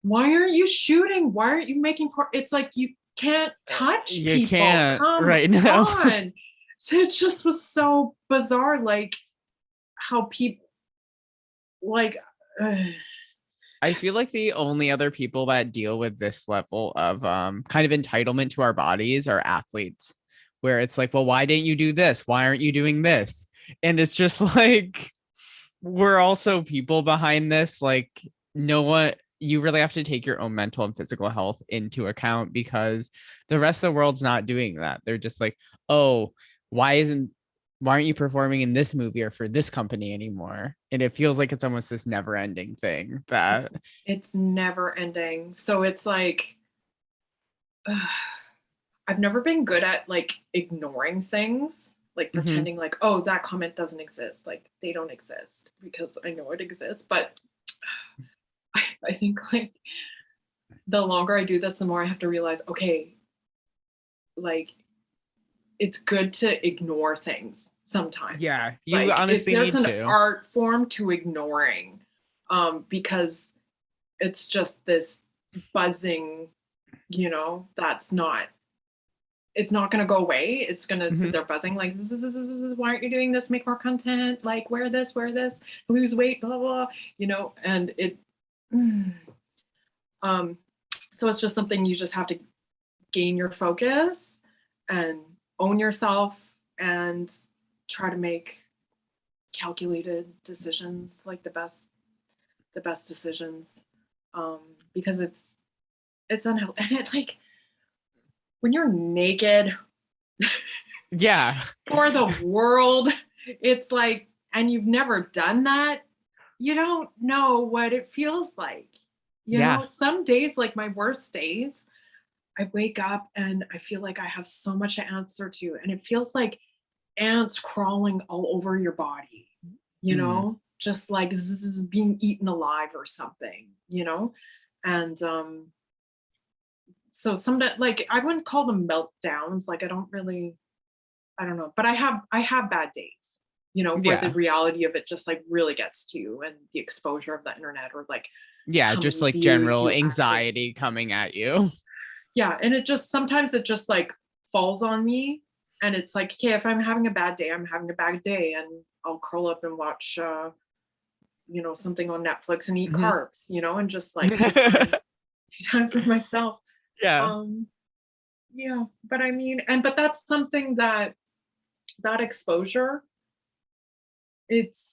why aren't you shooting, why aren't you making it's like you can't touch You people, can't come right now. on. So it just was so bizarre, like how people like I feel like the only other people that deal with this level of kind of entitlement to our bodies are athletes, where it's like, well, why didn't you do this? Why aren't you doing this? And it's just like we're also people behind this. Like, no one, you really have to take your own mental and physical health into account because the rest of the world's not doing that. They're just like, oh, why aren't you performing in this movie or for this company anymore? And it feels like it's almost this never ending thing it's that. it's never ending. So it's like I've never been good at like ignoring things, like Mhm. pretending like, oh, that comment doesn't exist. Like they don't exist because I know it exists. But I think like the longer I do this, the more I have to realize, okay, like it's good to ignore things sometimes. Yeah, you Like honestly there's need an to. art form to ignoring, because it's just this buzzing, you know, that's not, it's not going to go away. It's going to sit Mhm. there buzzing like, why aren't you doing this? Make more content, like wear this, lose weight, blah, blah, you know, and it, um, so it's just something you just have to gain your focus and own yourself and try to make calculated decisions, like the best decisions. Um, because it's unhealthy. And it's like when you're naked Yeah. for the world, it's like, and you've never done that, you don't know what it feels like. You Yeah. know, some days, like my worst days, I wake up and I feel like I have so much to answer to, and it feels like ants crawling all over your body, you Mm. know, just like being eaten alive or something, you know? And so some like I wouldn't call them meltdowns. Like I don't know, but I have bad days, you know, where the Yeah. reality of it just like really gets to you, and the exposure of the internet, or like Yeah, how just many like views general you actually, anxiety coming at you. yeah. And it just sometimes it just like falls on me, and it's like, okay, if I'm having a bad day, I'm having a bad day, and I'll curl up and watch you know, something on Netflix and eat Mhm. carbs, you know, and just like take time for myself. Yeah. um yeah, but I mean, and but that's something that that exposure, it's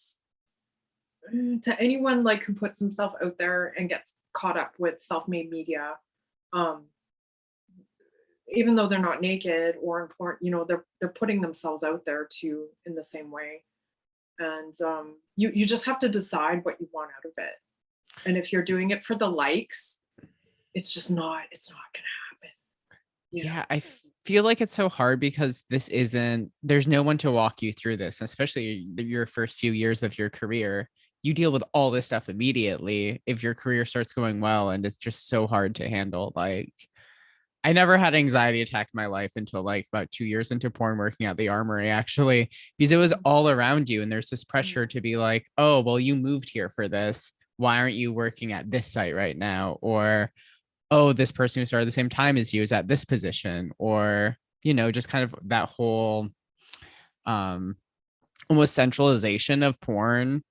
to anyone like who puts himself out there and gets caught up with self-made media, um even though they're not naked or important, you know, they're putting themselves out there too in the same way. And you just have to decide what you want out of it. And if you're doing it for the likes, it's not gonna happen, you know. Yeah, feel like it's so hard because there's no one to walk you through this, especially your first few years of your career. You deal with all this stuff immediately if your career starts going well, and it's just so hard to handle. Like, I never had anxiety attack in my life until like about 2 years into porn working at the armory, actually, because it was all around you. And there's this pressure to be like, oh, well, you moved here for this. Why aren't you working at this site right now? Or, oh, this person who started the same time as you is at this position. Or, just kind of that whole um almost centralization of porn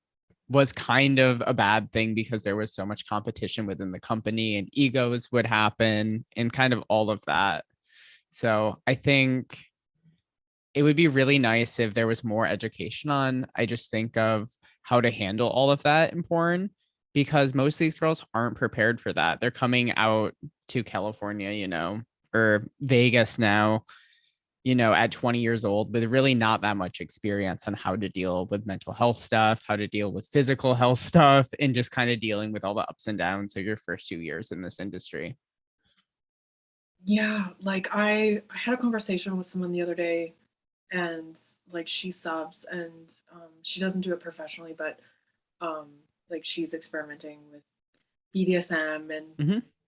was kind of a bad thing because there was so much competition within the company and egos would happen and kind of all of that. So I think it would be really nice if there was more education on, I just think of how to handle all of that in porn, because most of these girls aren't prepared for that. They're coming out to California, or Vegas now, at 20 years old with really not that much experience on how to deal with mental health stuff, how to deal with physical health stuff, and just kind of dealing with all the ups and downs of your first 2 years in this industry. Yeah, like I had a conversation with someone the other day, and like she subs, and she doesn't do it professionally, but um like she's experimenting with BDSM, and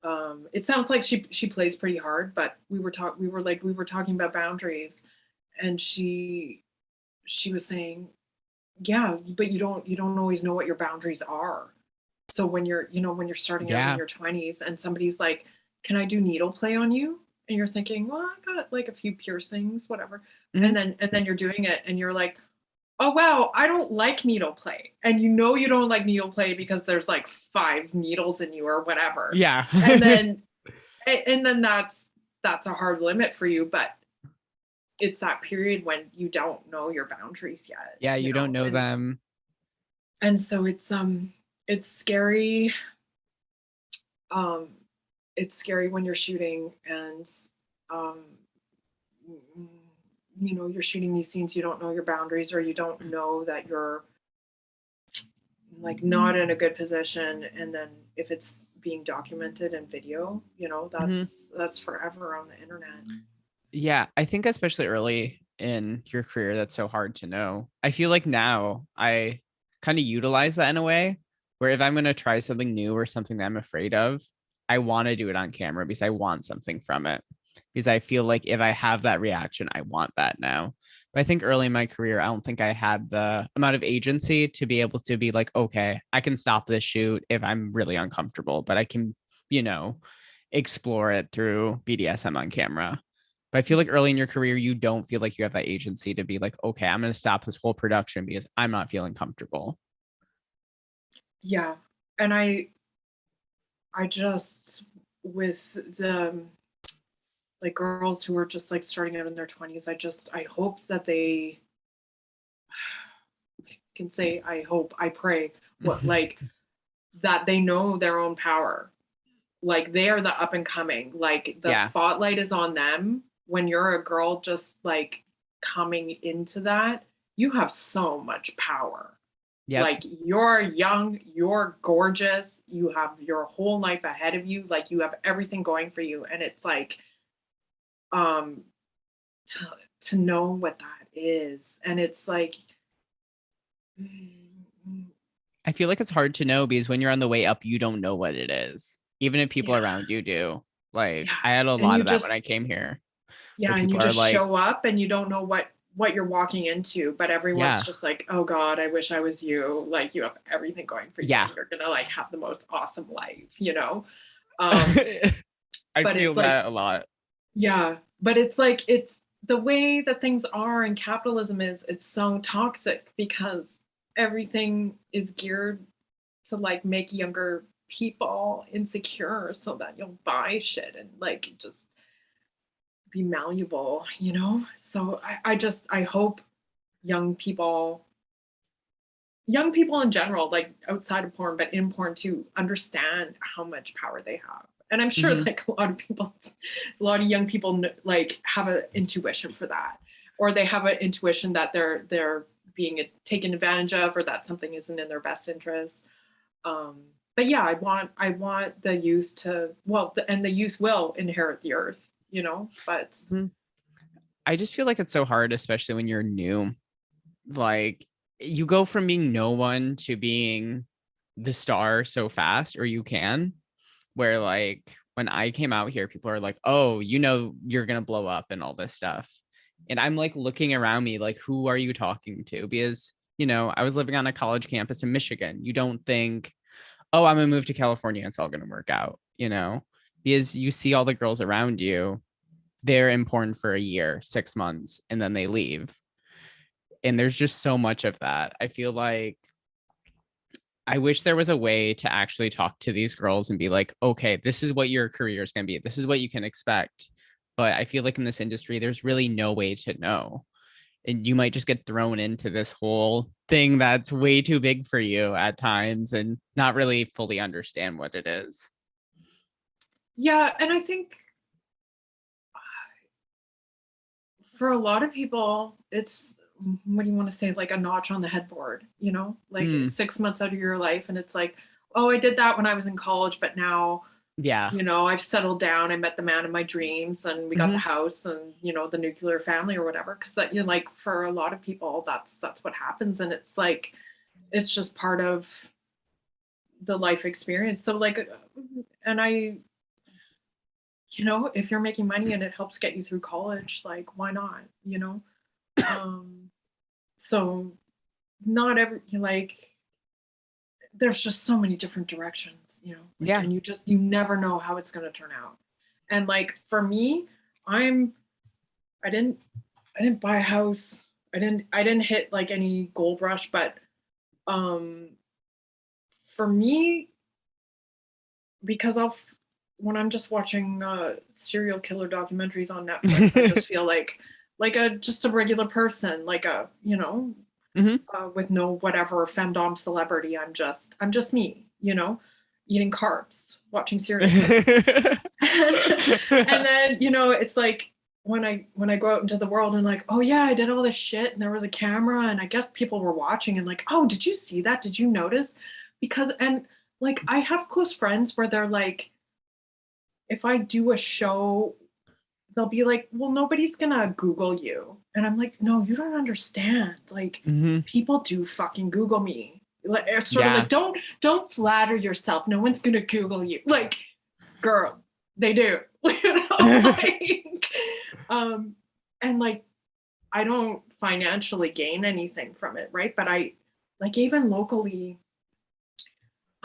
Mm-hmm. it sounds like she plays pretty hard, but we were talking about boundaries, and she was saying, yeah, but you don't always know what your boundaries are. So when you're starting out in Yeah. your 20s and somebody's like, can I do needle play on you? And you're thinking, well, I got like a few piercings, whatever. Mm-hmm. And then you're doing it and you're like, oh wow, I don't like needle play. And you don't like needle play because there's like 5 needles in you or whatever. Yeah. And then that's a hard limit for you, but it's that period when you don't know your boundaries yet, Yeah, you don't know and them. so it's scary. um it's scary when you're shooting, and um you're shooting these scenes, you don't know your boundaries, or you don't know that you're like not in a good position, and then if it's being documented in video, Mm-hmm. that's forever on the internet. Yeah, I think especially early in your career, that's so hard to know. I feel like now I kind of utilize that in a way where if I'm going to try something new or something that I'm afraid of, I want to do it on camera because I want something from it. Because I feel like if I have that reaction, I want that now. But I think early in my career, I don't think I had the amount of agency to be able to be like, okay, I can stop this shoot if I'm really uncomfortable, but I can, you know, explore it through BDSM on camera. But I feel like early in your career, you don't feel like you have that agency to be like, okay, I'm going to stop this whole production because I'm not feeling comfortable. Yeah. And I just, with the like girls who are just like starting out in their 20s, I hope that they can say, I hope, I pray, what, like, that they know their own power. Like they are the up and coming. Like the Yeah. spotlight is on them. When you're a girl just like coming into that, you have so much power. Yep. Like you're young, you're gorgeous, you have your whole life ahead of you, like you have everything going for you. And it's like, um to to know what that is. And it's like, I feel like it's hard to know because when you're on the way up, you don't know what it is, even if people yeah, around you do. Like yeah. I had a And lot you of that when just I came here, where Yeah, and you people are just like, show up and you don't know what you're walking into, but everyone's yeah, just like, "Oh God, I wish I was you." Like you have everything going for you, yeah. and you're gonna like have the most awesome life. Um, I but feel it's like, that a lot. yeah, but it's like it's the way that things are and capitalism is. It's so toxic because everything is geared to like make younger people insecure so that you'll buy shit and like just be malleable. So I hope young people young people in general, like outside of porn but in porn too, understand how much power they have. And I'm sure Hmm. like a lot of young people like have an intuition for that, or they have an intuition that being taken advantage of, or that something isn't in their best interest. But yeah, I want the youth to, and the youth will inherit the earth, but I just feel like it's so hard, especially when you're new. Like, you go from being no one to being the star so fast, or you can, where like when I came out here, people are like, oh, you're gonna blow up and all this stuff. And I'm like looking around me like, who are you talking to? Because, I was living on a college campus in Michigan. You don't think, oh, I'm gonna move to California, it's all gonna work out, because you see all the girls around you, they're in porn for a year, 6 months, and then they leave. And there's just so much of that. I feel like I wish there was a way to actually talk to these girls and be like, okay, this is what your career is going to be. This is what you can expect. But I feel like in this industry, there's really no way to know. And you might just get thrown into this whole thing that's way too big for you at times and not really fully understand what it is. yeah, and I think for a lot of people, it's, what do you want to say, like a notch on the headboard, like 6 months out of your life. And it's like, oh, I did that when I was in college, but now, Yeah. I've settled down. I met the man of my dreams, and we got the house, and, the nuclear family or whatever. Cause that, like for a lot of people, that's what happens. And it's like, it's just part of the life experience. So like, and if you're making money and it helps get you through college, like why not, so not every, like, there's just so many different directions, Yeah. and you never know how it's going to turn out. And like for me, I didn't buy a house. I didn't hit like any gold rush, but for me, because when I'm just watching serial killer documentaries on Netflix, I just feel like just a regular person, like a, with no whatever femdom celebrity. I'm just me, eating carbs, watching serial killers. And then, it's like when I go out into the world and like, oh yeah, I did all this shit and there was a camera and I guess people were watching and like, oh, did you see that? Did you notice? And like, I have close friends where they're like, if I do a show, they'll be like, well, nobody's gonna Google you. And I'm like, no, you don't understand. Like, people do fucking Google me. Like, it's sort of like, don't flatter yourself. No one's gonna Google you. Like, girl, they do. Like, and like, I don't financially gain anything from it, right? But I, like, even locally,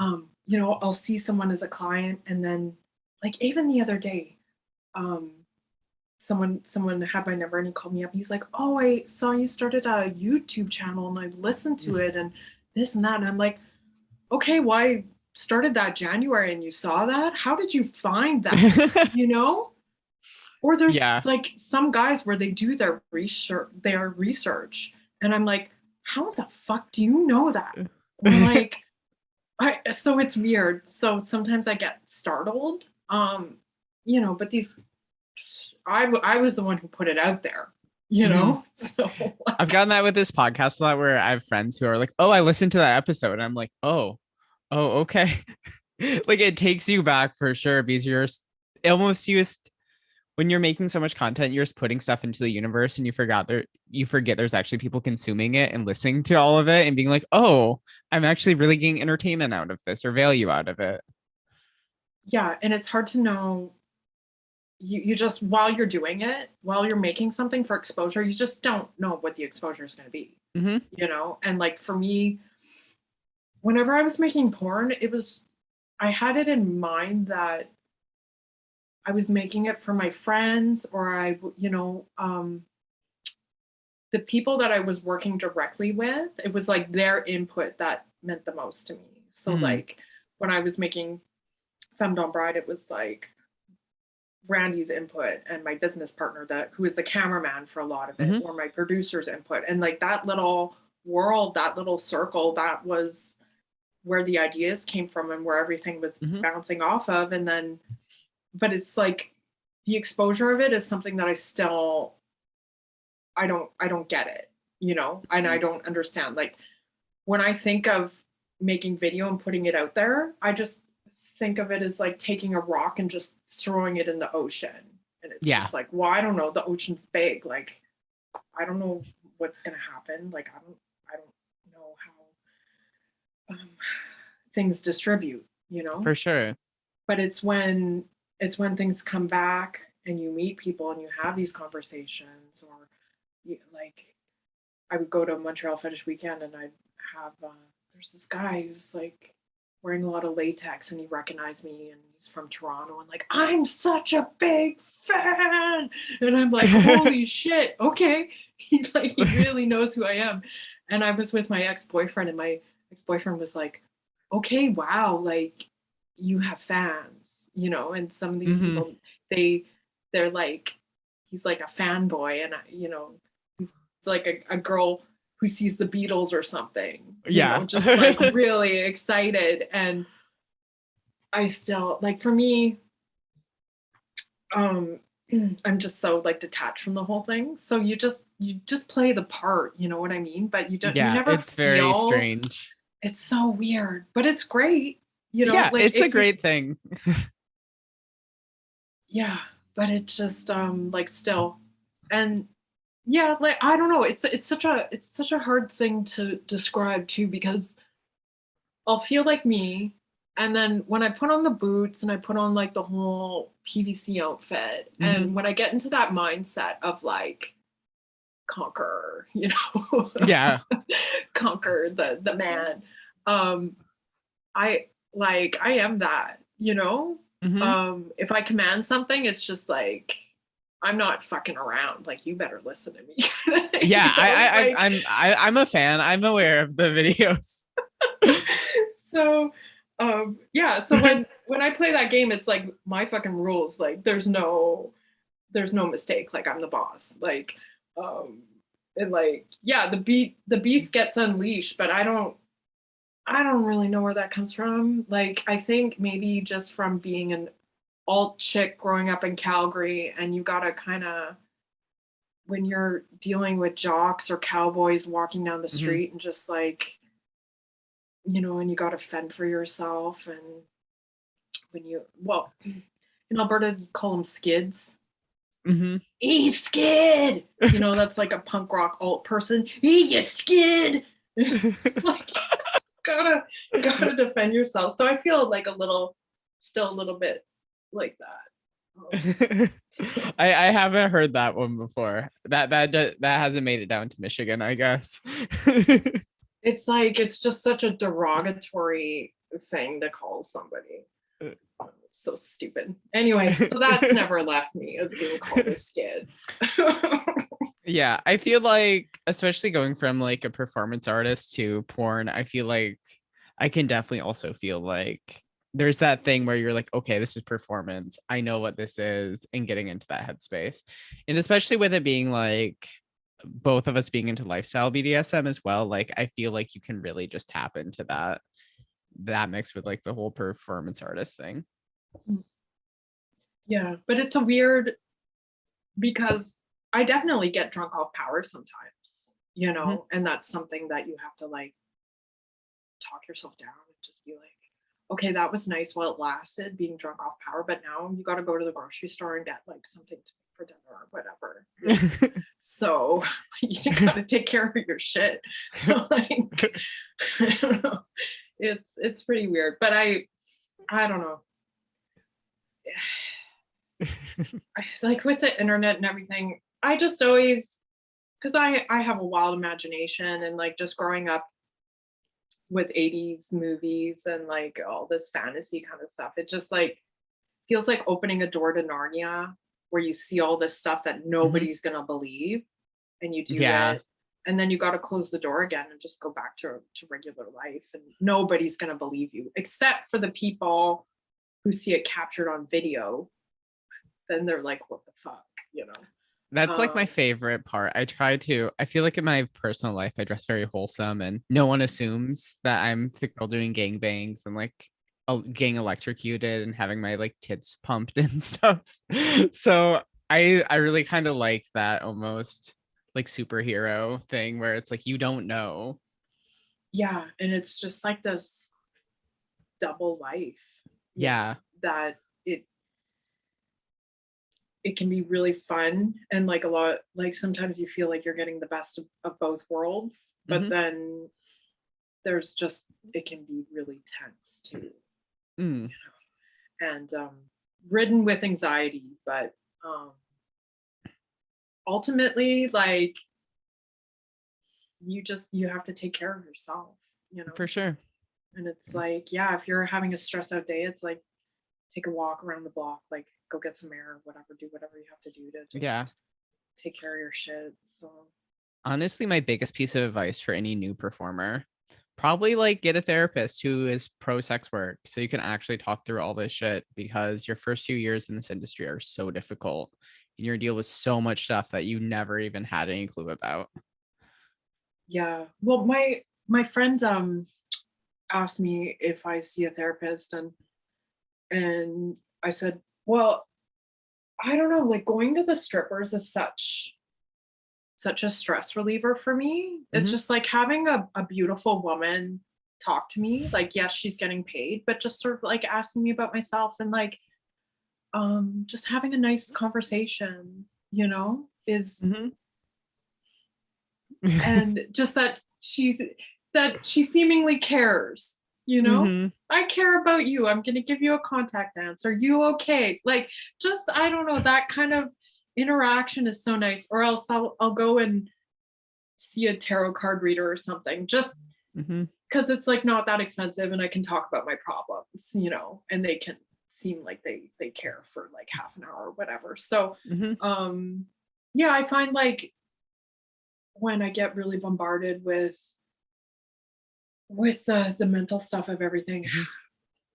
I'll see someone as a client, and then like even the other day, someone had my number and he called me up. He's like, oh, I saw you started a YouTube channel and I listened to it and this and that. And I'm like, okay, well, I started that January and you saw that. How did you find that? Or there's like some guys where they do their research, and I'm like, how the fuck do you know that? Or like, so it's weird. So sometimes I get startled. But I was the one who put it out there, So I've gotten that with this podcast a lot, where I have friends who are like, oh, I listened to that episode. And I'm like, oh, okay. Like, it takes you back for sure, because when you're making so much content, you're just putting stuff into the universe and you forget there's actually people consuming it and listening to all of it and being like, oh, I'm actually really getting entertainment out of this or value out of it. Yeah. And it's hard to know. You just, while you're doing it, while you're making something for exposure, you just don't know what the exposure is going to be, And like for me, whenever I was making porn, I had it in mind that I was making it for my friends, or the people that I was working directly with, it was like their input that meant the most to me. So like when I was making Femdom Bride, it was like Randy's input and my business partner who is the cameraman for a lot of it, or my producer's input. And like that little world, that little circle, that was where the ideas came from and where everything was bouncing off of. And then, but it's like the exposure of it is something that I don't get it. you know, and I don't understand. Like when I think of making video and putting it out there, I just think of it as like taking a rock and just throwing it in the ocean. And it's Yeah, just like, well, I don't know. The ocean's big. Like, I don't know what's gonna happen. Like, I don't know how things distribute, you know? for sure. But it's when things come back and you meet people and you have these conversations, or you, like I would go to Montreal Fetish Weekend and I'd have there's this guy who's like wearing a lot of latex and he recognized me and he's from Toronto and like I'm such a big fan and I'm like holy shit, okay. He really knows who I am. And I was with my ex-boyfriend and my ex-boyfriend was like, okay, wow, like you have fans, you know, and some of these Hmm. people they're like he's like a fanboy and you know he's like a girl who sees the Beatles or something, you know, Yeah. just like really excited. And I still like for me, um I'm just so like detached from the whole thing. So you just play the part, you know what I mean? But you Yeah, never it's very feel strange. it's so weird, but it's great, you know, Yeah, like it's a if you great thing. yeah, but it's just like still and yeah, like I don't know, it's such a hard thing to describe too because I'll feel like me. And then when I put on the boots and I put on like the whole PVC outfit, Hmm. and when I get into that mindset of like conquer, you know, Yeah. conquer the man, um, I I am that, you know. Hmm. If I command something, it's just like I'm not fucking around. Like you better listen to me, Yeah, you know, like I'm a fan. I'm aware of the videos. so yeah, so when I play that game it's like my fucking rules, like there's no mistake, like I'm the boss, like um and like yeah, the beast gets unleashed, but I don't really know where that comes from. Like I think maybe just from being an alt chick growing up in Calgary, and you gotta kind of when you're dealing with jocks or cowboys walking down the Hmm. street and just like you know, and you got to fend for yourself. And when you, well, in Alberta, you call them skids. Hmm. Hey, skid! You know, that's like a punk rock alt person. Hey, you skid! Like, gotta, gotta defend yourself. So I feel like a little, still a little bit like that. I haven't heard that one before. That hasn't made it down to Michigan, I guess. It's like, it's just such a derogatory thing to call somebody. It's so stupid. Anyway, so that's never left me as being called a skid. Yeah, I feel like, especially going from like a performance artist to porn, I feel like I can definitely also feel like there's that thing where you're like, okay, this is performance. I know what this is, and getting into that headspace. And especially with it being like both of us being into lifestyle BDSM as well, like I feel like you can really just tap into that mix with like the whole performance artist thing. Yeah, but it's a weird because I definitely get drunk off power sometimes, you Mhm. know, and that's something that you have to like talk yourself down and just be like, okay, that was nice while it lasted being drunk off power, but now you got to go to the grocery store and get like something to for dinner or whatever, you know. So you got to take care of your shit. So like, I don't know. It's pretty weird, but I don't know. I like with the internet and everything. I just always because I have a wild imagination and like just growing up with 80s movies and like all this fantasy kind of stuff. It just like feels like opening a door to Narnia where you see all this stuff that Mhm. nobody's gonna believe and you do Yeah, it and then you got to close the door again and just go back to regular life and nobody's gonna believe you except for the people who see it captured on video. Then they're like, what the fuck, you know? that's like my Um, favorite part. I feel like in my personal life, I dress very wholesome and no one assumes that I'm the girl doing gangbangs and like getting electrocuted and having my like tits pumped and stuff. So I really kind of like that almost. like superhero thing where it's like you don't know. Yeah, and it's just like this double life, Yeah. that it it can be really fun, and like a lot, like sometimes you feel like you're getting the best of both worlds, but Mm-hmm. then there's just, it can be really tense too, Mm, and ridden with anxiety, but um ultimately, like, you have to take care of yourself, you know. for sure. And it's Yes. like, yeah, if you're having a stress out day, it's like take a walk around the block, like go get some air, whatever, do whatever you have to do to just Yeah. take care of your shit. So Honestly, my biggest piece of advice for any new performer, probably like get a therapist who is pro sex work so you can actually talk through all this shit, because your first 2 years in this industry are so difficult and you're deal with so much stuff that you never even had any clue about. yeah, well, my friends asked me if I see a therapist, and I said, well, I don't know, like going to the strippers is such a stress reliever for me. It's Mm-hmm. just like having a beautiful woman talk to me. Like, yes, she's getting paid, but just sort of like asking me about myself, and like just having a nice conversation, is, Mm-hmm. and just that she seemingly cares, you know? Mm-hmm. I care about you. I'm gonna give you a contact dance. Are you okay? Like, just, I don't know, that kind of interaction is so nice. Or else I'll go and see a tarot card reader or something, just Mm-hmm. because it's like not that expensive and I can talk about my problems, and they can seem like they care for like half an hour or whatever. So Mm-hmm. um yeah, I find like when I get really bombarded with the mental stuff of everything, Mm-hmm.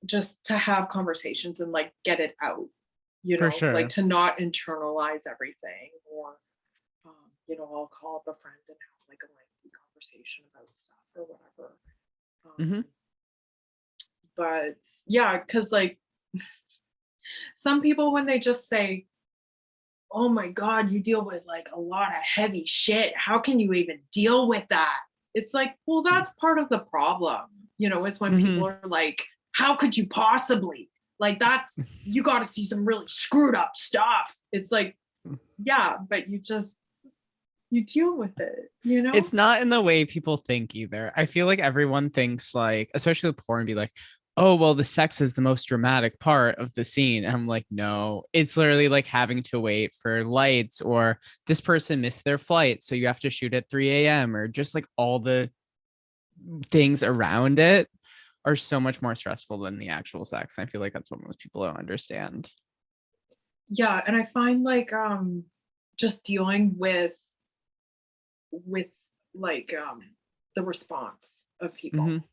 just to have conversations and like get it out, For like sure. to not internalize everything, or I'll call up a friend and have like a lengthy conversation about stuff or whatever. Mm-hmm. um but yeah, because like some people, when they just say, oh my God, you deal with like a lot of heavy shit, how can you even deal with that? It's like, well, that's part of the problem, is when Mm-hmm. people are like, how could you possibly, like, that's, you got to see some really screwed up stuff. It's like, yeah, but you deal with it. It's not in the way people think either. I feel like everyone thinks like, especially with porn, be like, oh, well, the sex is the most dramatic part of the scene. And I'm like, no, it's literally like having to wait for lights, or this person missed their flight. So you have to shoot at 3 a.m. or just like all the things around it are so much more stressful than the actual sex. I feel like that's what most people don't understand. Yeah, and I find like just dealing with like the response of Hmm. people, and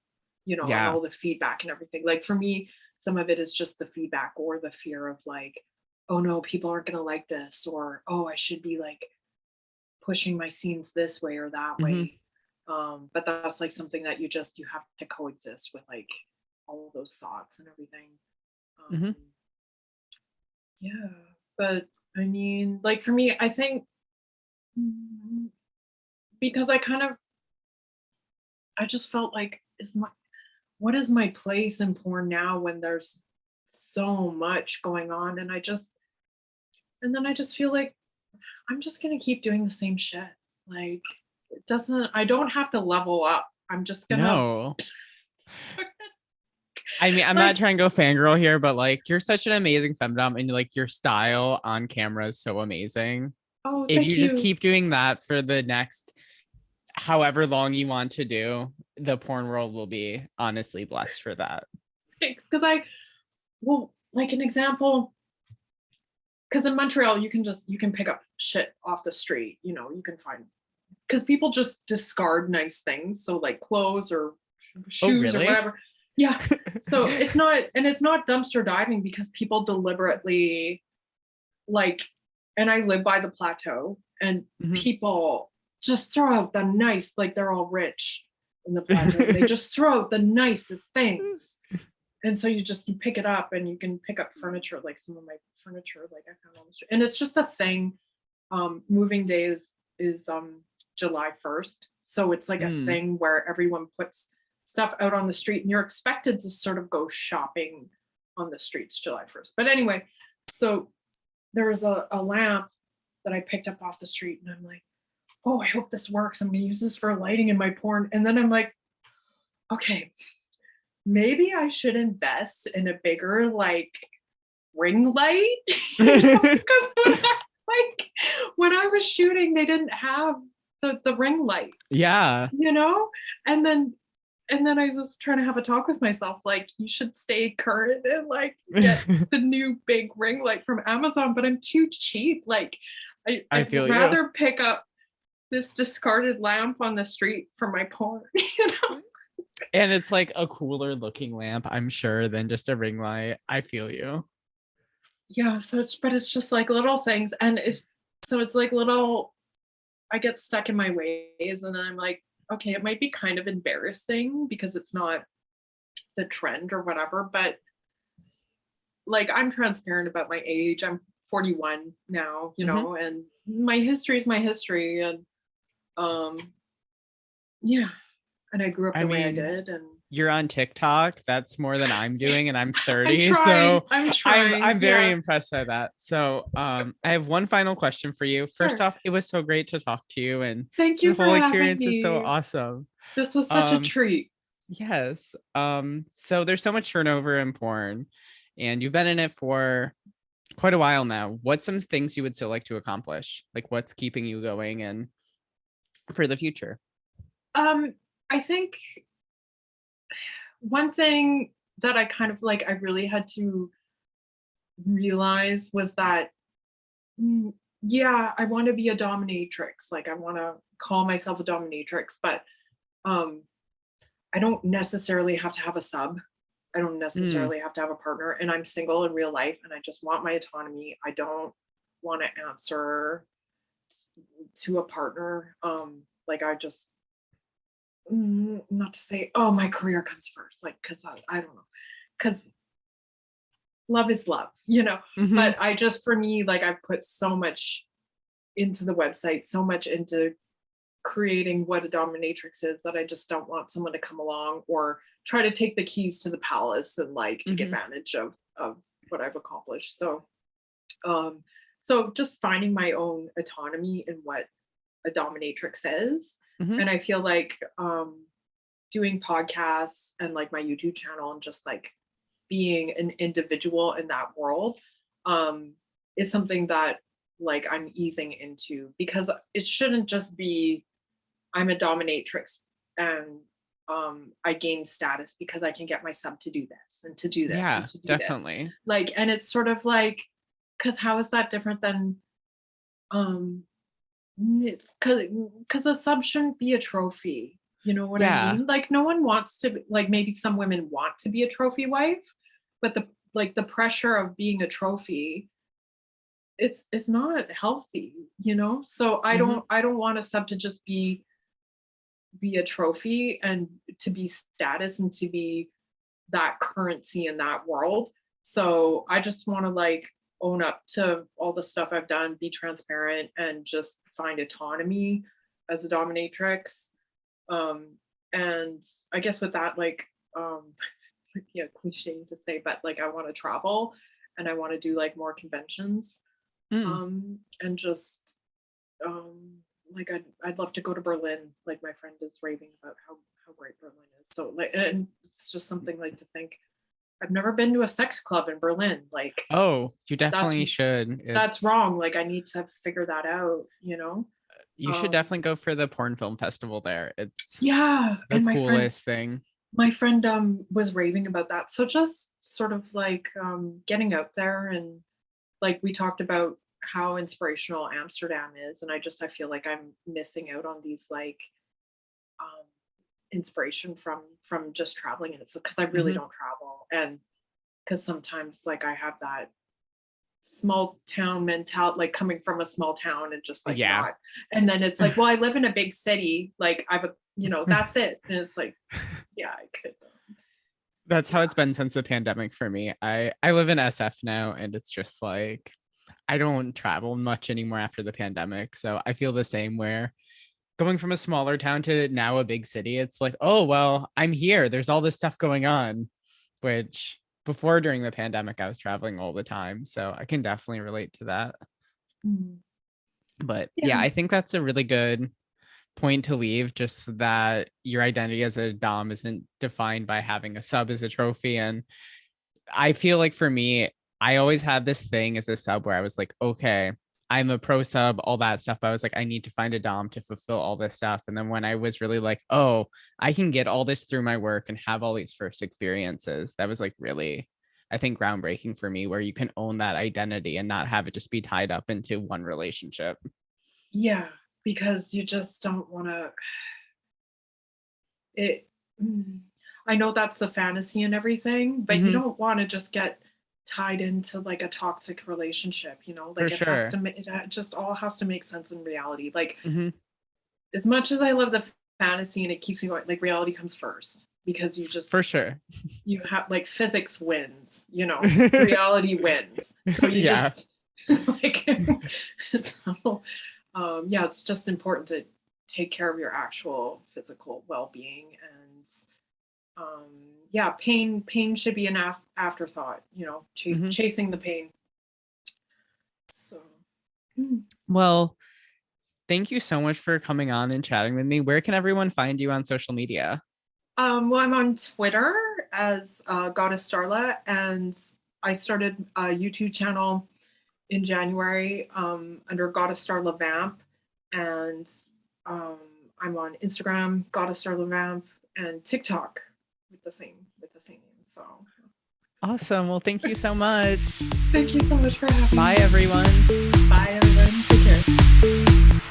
Yeah. all the feedback and everything. Like for me, some of it is just the feedback or the fear of like, oh no, people aren't gonna like this, or oh, I should be like pushing my scenes this way or that Hmm. way. But that's like something that you have to coexist with, like all of those thoughts and everything. Hmm. Um, yeah, but I mean, like for me, I think because I just felt like, what is my place in porn now when there's so much going on, and then I just feel like I'm just gonna keep doing the same shit. Like, it doesn't I don't have to level up. I'm just gonna No. I mean, I'm not like, trying to go fangirl here, but like you're such an amazing femdom and like your style on camera is so amazing. oh, If thank you just you. keep doing that for the next however long you want to do, the porn world will be honestly blessed for that. Thanks. Because well, like an example, because in Montreal you can pick up shit off the street. You can find, because people just discard nice things, so like clothes or Oh, shoes or really? whatever. Yeah. So it's not dumpster diving, because people deliberately, like, and I live by the plateau, and Mhm. people just throw out the nice, like they're all rich in the plateau, and they just throw out the nicest things. And so you pick it up, and you can pick up furniture, like some of my furniture, like I found on the street. And it's just a thing. Moving day is July 1st. So it's like a Mm. thing where everyone puts stuff out on the street and you're expected to sort of go shopping on the streets July 1st. But anyway, so there was a lamp that I picked up off the street and I'm like, oh, I hope this works. I'm going to use this for lighting in my porn. And then I'm like, okay, maybe I should invest in a bigger like ring light. Because like when I was shooting, they didn't have the ring light. Yeah. And then I was trying to have a talk with myself, like you should stay current and like get the new big ring light from Amazon, but I'm too cheap. Like I'd rather pick up this discarded lamp on the street for my porn, And it's like a cooler looking lamp, I'm sure, than just a ring light. I feel you. Yeah, so it's just like little things, and it's like little. I get stuck in my ways, and I'm like, okay, it might be kind of embarrassing because it's not the trend or whatever, but like I'm transparent about my age. I'm 41 now, and my history is my history, and yeah, and I grew up the way I did, and you're on TikTok. That's more than I'm doing, and I'm 30. I'm trying. I'm very impressed by that. So I have one final question for you. First off, it was so great to talk to you, and thank you. The whole experience is so awesome. This was such a treat. Yes. So there's so much turnover in porn, and you've been in it for quite a while now. What's some things you would still like to accomplish? Like what's keeping you going and for the future? I think one thing that I kind of like, I really had to realize was that, yeah, I want to be a dominatrix. Like I want to call myself a dominatrix, but I don't necessarily have to have a sub. I don't necessarily have to have a partner, and I'm single in real life and I just want my autonomy. I don't want to answer to a partner. Like I just, not to say, oh, my career comes first, like, because I don't know, because love is love, but I just, for me, like I've put so much into the website, so much into creating what a dominatrix is, that I just don't want someone to come along or try to take the keys to the palace and like take advantage of what I've accomplished. So so just finding my own autonomy in what a dominatrix is. And I feel like doing podcasts and like my YouTube channel and just like being an individual in that world is something that like I'm easing into, because it shouldn't just be I'm a dominatrix and I gain status because I can get my sub to do this and to do this. Yeah, and to do definitely. This. Like, and it's sort of like, because how is that different than because a sub shouldn't be a trophy, you know what I mean? Like no one wants to, like maybe some women want to be a trophy wife, but the pressure of being a trophy, it's not healthy, so I don't want a sub to just be a trophy and to be status and to be that currency in that world. So I just want to like own up to all the stuff I've done, be transparent, and just find autonomy as a dominatrix. And I guess with that, like, yeah, cliche to say, but like I want to travel and I want to do like more conventions. And just like I'd love to go to Berlin. Like my friend is raving about how great Berlin is. So like, and it's just something like to think, I've never been to a sex club in Berlin. Like, oh, you definitely should. That's wrong. Like, I need to figure that out, You should definitely go for the porn film festival there. It's the coolest thing. My friend was raving about that. So just sort of like getting out there, and like we talked about how inspirational Amsterdam is, and I feel like I'm missing out on these like inspiration from just traveling in it. So because I really don't travel, and because sometimes like I have that small town mentality, like coming from a small town and just like not, and then it's like, well, I live in a big city, like I've that's it, and it's like, yeah, I could. That's how it's been since the pandemic for me. I live in SF now, and it's just like I don't travel much anymore after the pandemic. So I feel the same where going from a smaller town to now a big city, it's like, oh, well, I'm here. There's all this stuff going on, which before during the pandemic, I was traveling all the time. So I can definitely relate to that. Mm. But yeah, Yeah. I think that's a really good point to leave, just that your identity as a Dom isn't defined by having a sub as a trophy. And I feel like for me, I always had this thing as a sub where I was like, okay, I'm a pro sub, all that stuff. But I was like, I need to find a Dom to fulfill all this stuff. And then when I was really like, oh, I can get all this through my work and have all these first experiences, that was like really, I think, groundbreaking for me, where you can own that identity and not have it just be tied up into one relationship. Yeah, because you just don't want to it I know that's the fantasy and everything, but you Mm-hmm, don't want to just get tied into like a toxic relationship, you know? for Like it has sure. to it just all has to make sense in reality. Like Mm-hmm, as much as I love the fantasy and it keeps me going, like reality comes first because for sure. you have like physics wins, you know, reality wins. So you Yeah. just like so yeah, it's just important to take care of your actual physical well-being and um yeah, pain should be an afterthought, you know, Mm-hmm. chasing the pain. So Well, thank you so much for coming on and chatting with me. Where can everyone find you on social media? well, I'm on Twitter as Goddess Starla, and I started a YouTube channel in January under Goddess Starla Vamp, and um, I'm on Instagram, Goddess Starla Vamp, and TikTok with the same name. So Awesome. Well, thank you so much. thank you so much for having Bye, me. everyone. Bye, everyone. Take care.